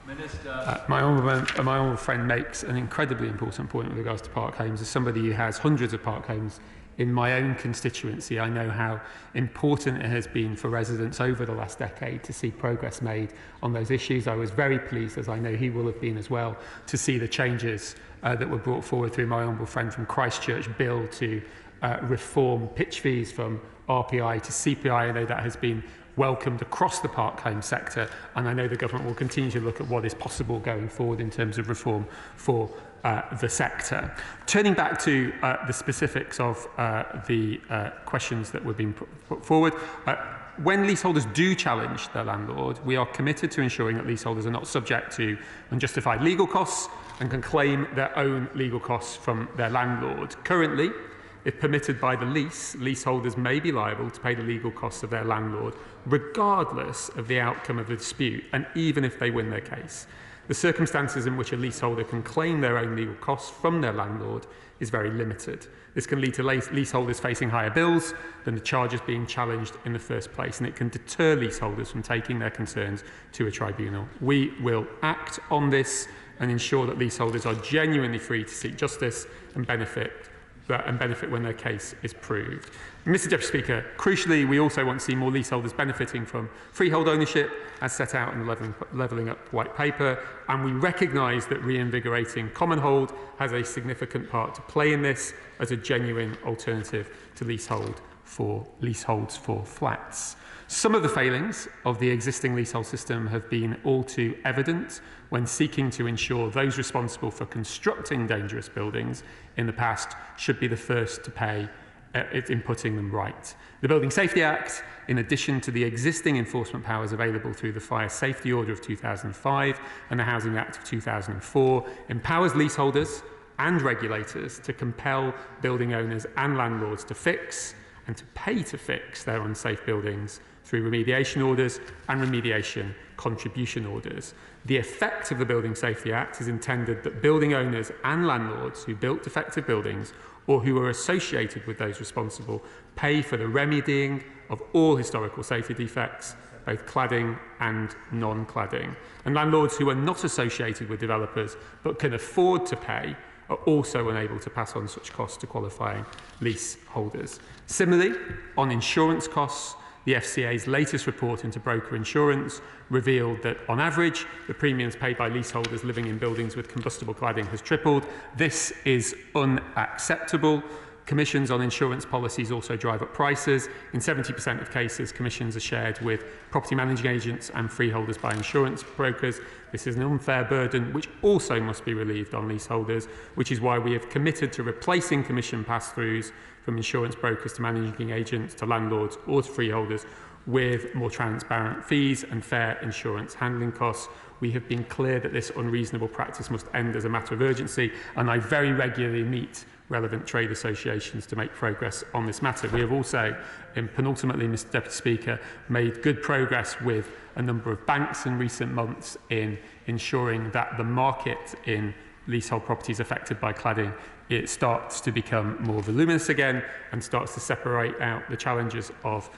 Minister. My honourable friend makes an incredibly important point with regards to park homes. As somebody who has hundreds of park homes in my own constituency, I know how important it has been for residents over the last decade to see progress made on those issues. I was very pleased, as I know he will have been as well, to see the changes that were brought forward through my honourable friend from Christchurch bill to reform pitch fees from RPI to CPI. I know that has been welcomed across the park home sector, and I know the government will continue to look at what is possible going forward in terms of reform for the sector. Turning back to the specifics of the questions that were being put forward, when leaseholders do challenge their landlord, we are committed to ensuring that leaseholders are not subject to unjustified legal costs and can claim their own legal costs from their landlord. Currently, if permitted by the lease, leaseholders may be liable to pay the legal costs of their landlord, regardless of the outcome of the dispute, and even if they win their case. The circumstances in which a leaseholder can claim their own legal costs from their landlord is very limited. This can lead to leaseholders facing higher bills than the charges being challenged in the first place, and it can deter leaseholders from taking their concerns to a tribunal. We will act on this and ensure that leaseholders are genuinely free to seek justice and benefit when their case is proved. Mr Deputy Speaker, crucially, we also want to see more leaseholders benefiting from freehold ownership as set out in the Levelling Up White Paper, and we recognise that reinvigorating common hold has a significant part to play in this as a genuine alternative to leaseholds for flats. Some of the failings of the existing leasehold system have been all too evident when seeking to ensure those responsible for constructing dangerous buildings in the past should be the first to pay in putting them right. The Building Safety Act, in addition to the existing enforcement powers available through the Fire Safety Order of 2005 and the Housing Act of 2004, empowers leaseholders and regulators to compel building owners and landlords to fix and to pay to fix their unsafe buildings through remediation orders and remediation contribution orders. The effect of the Building Safety Act is intended that building owners and landlords who built defective buildings or who are associated with those responsible pay for the remedying of all historical safety defects, both cladding and non-cladding. And landlords who are not associated with developers but can afford to pay are also unable to pass on such costs to qualifying leaseholders. Similarly, on insurance costs, the FCA's latest report into broker insurance revealed that, on average, the premiums paid by leaseholders living in buildings with combustible cladding has tripled. This is unacceptable. Commissions on insurance policies also drive up prices. In 70% of cases, commissions are shared with property managing agents and freeholders by insurance brokers. This is an unfair burden which also must be relieved on leaseholders, which is why we have committed to replacing commission pass-throughs from insurance brokers to managing agents to landlords or to freeholders with more transparent fees and fair insurance handling costs. We have been clear that this unreasonable practice must end as a matter of urgency, and I very regularly meet relevant trade associations to make progress on this matter. We have also, penultimately, Mr Deputy Speaker, made good progress with a number of banks in recent months in ensuring that the market in leasehold properties affected by cladding, it starts to become more voluminous again and starts to separate out the challenges of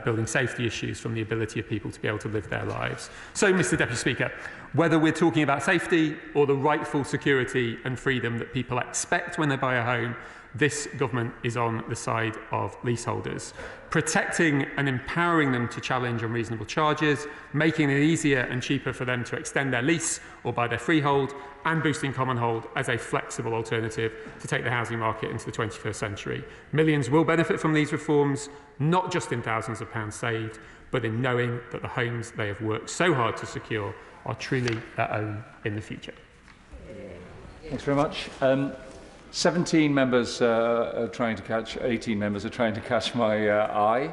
building safety issues from the ability of people to be able to live their lives. So, Mr Deputy Speaker, whether we're talking about safety or the rightful security and freedom that people expect when they buy a home, this government is on the side of leaseholders, protecting and empowering them to challenge unreasonable charges, making it easier and cheaper for them to extend their lease or buy their freehold, and boosting common hold as a flexible alternative to take the housing market into the 21st century. Millions will benefit from these reforms, not just in thousands of pounds saved, but in knowing that the homes they have worked so hard to secure are truly their own in the future. Thanks very much. 17 members are trying to catch, 18 members are trying to catch my eye.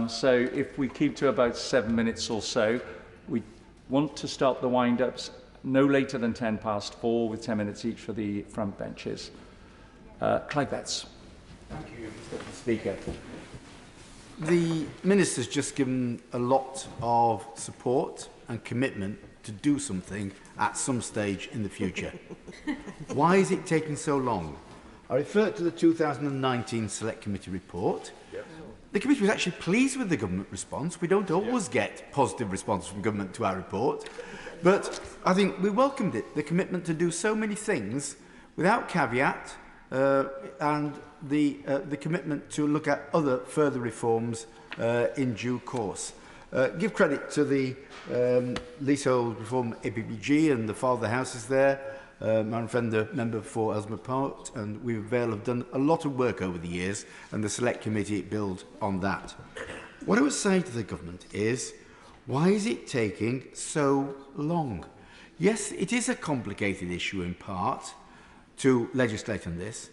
So if we keep to about 7 minutes or so, we want to start the wind-ups no later than 4:10 with 10 minutes each for the front benches. Clive Betts. Thank you, Mr Speaker. The Minister's just given a lot of support and commitment to do something at some stage in the future. Why is it taking so long? I refer to the 2019 Select Committee report. Yep. The committee was actually pleased with the government response. We don't always get positive response from government to our report, but I think we welcomed it, the commitment to do so many things without caveat, and the commitment to look at other further reforms in due course. Give credit to the Leasehold Reform APPG and the Father Houses there. my friend, the member for Ellesmere Park, and we Vale have done a lot of work over the years, and the Select Committee build on that. What I would say to the government is, why is it taking so long? Yes, it is a complicated issue in part to legislate on this,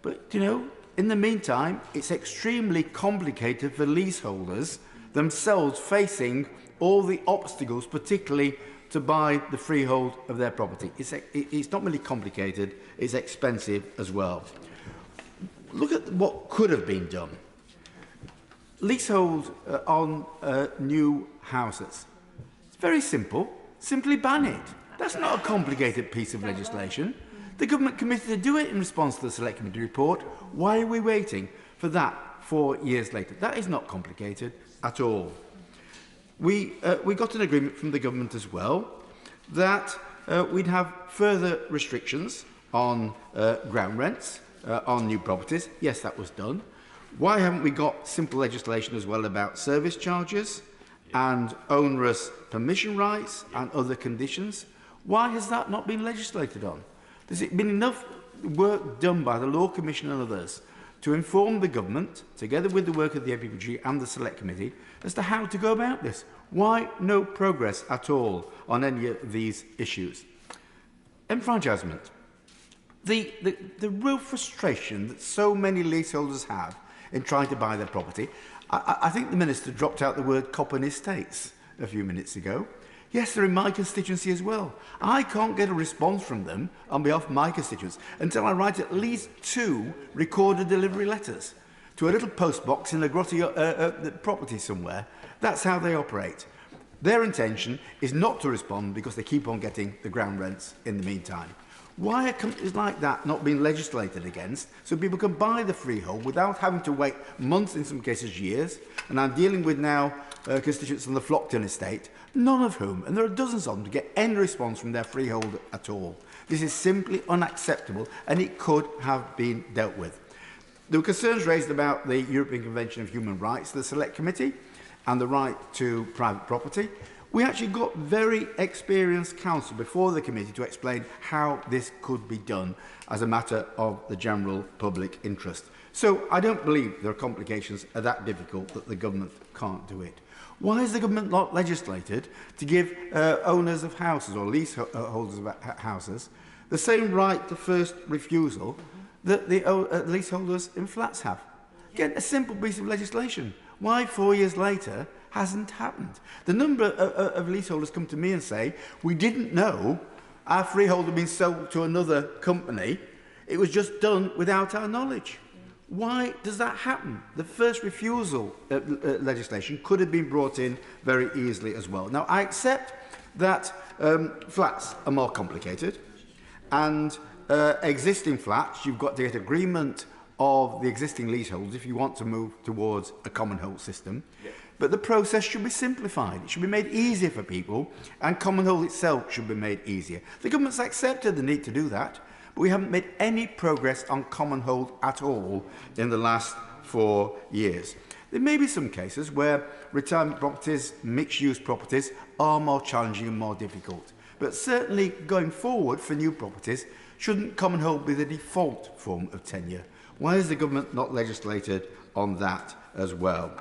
but, you know, in the meantime, it's extremely complicated for leaseholders themselves facing all the obstacles, particularly to buy the freehold of their property. It's not really complicated, it's expensive as well. Look at what could have been done. Leasehold on new houses. It's very simple. Simply ban it. That's not a complicated piece of legislation. The government committed to do it in response to the Select Committee report. Why are we waiting for that 4 years later? That is not complicated at all. We got an agreement from the government as well that we'd have further restrictions on ground rents on new properties. Yes, that was done. Why haven't we got simple legislation as well about service charges and onerous permission rights and other conditions? Why has that not been legislated on? There's been enough work done by the Law Commission and others to inform the government, together with the work of the MPPG and the Select Committee, as to how to go about this. Why no progress at all on any of these issues? Enfranchisement. The real frustration that so many leaseholders have in trying to buy their property, I think the Minister dropped out the word Coppin Estates a few minutes ago. Yes, they're in my constituency as well. I can't get a response from them on behalf of my constituents until I write at least 2 recorded delivery letters to a little post box in a grotty property somewhere. That's how they operate. Their intention is not to respond because they keep on getting the ground rents in the meantime. Why are companies like that not being legislated against so people can buy the freehold without having to wait months, in some cases years? And I'm dealing with now constituents on the Flockton estate, none of whom, and there are dozens of them, to get any response from their freehold at all. This is simply unacceptable and it could have been dealt with. There were concerns raised about the European Convention of Human Rights, the Select Committee, and the right to private property. We actually got very experienced counsel before the committee to explain how this could be done as a matter of the general public interest. So I don't believe there are complications are that difficult that the government can't do it. Why is the government not legislated to give owners of houses or leaseholders of houses the same right to first refusal that the leaseholders in flats have? Again, a simple piece of legislation. Why 4 years later hasn't happened? The number of leaseholders come to me and say, we didn't know our freehold had been sold to another company. It was just done without our knowledge. Why does that happen? The first refusal legislation could have been brought in very easily as well. Now, I accept that flats are more complicated, and existing flats, you've got to get agreement of the existing leaseholders if you want to move towards a common hold system. Yeah. But the process should be simplified. It should be made easier for people, and common hold itself should be made easier. The government's accepted the need to do that, but we haven't made any progress on common hold at all in the last 4 years. There may be some cases where retirement properties, mixed-use properties, are more challenging and more difficult. But certainly going forward for new properties, shouldn't common hold be the default form of tenure? Why is the government not legislated on that as well?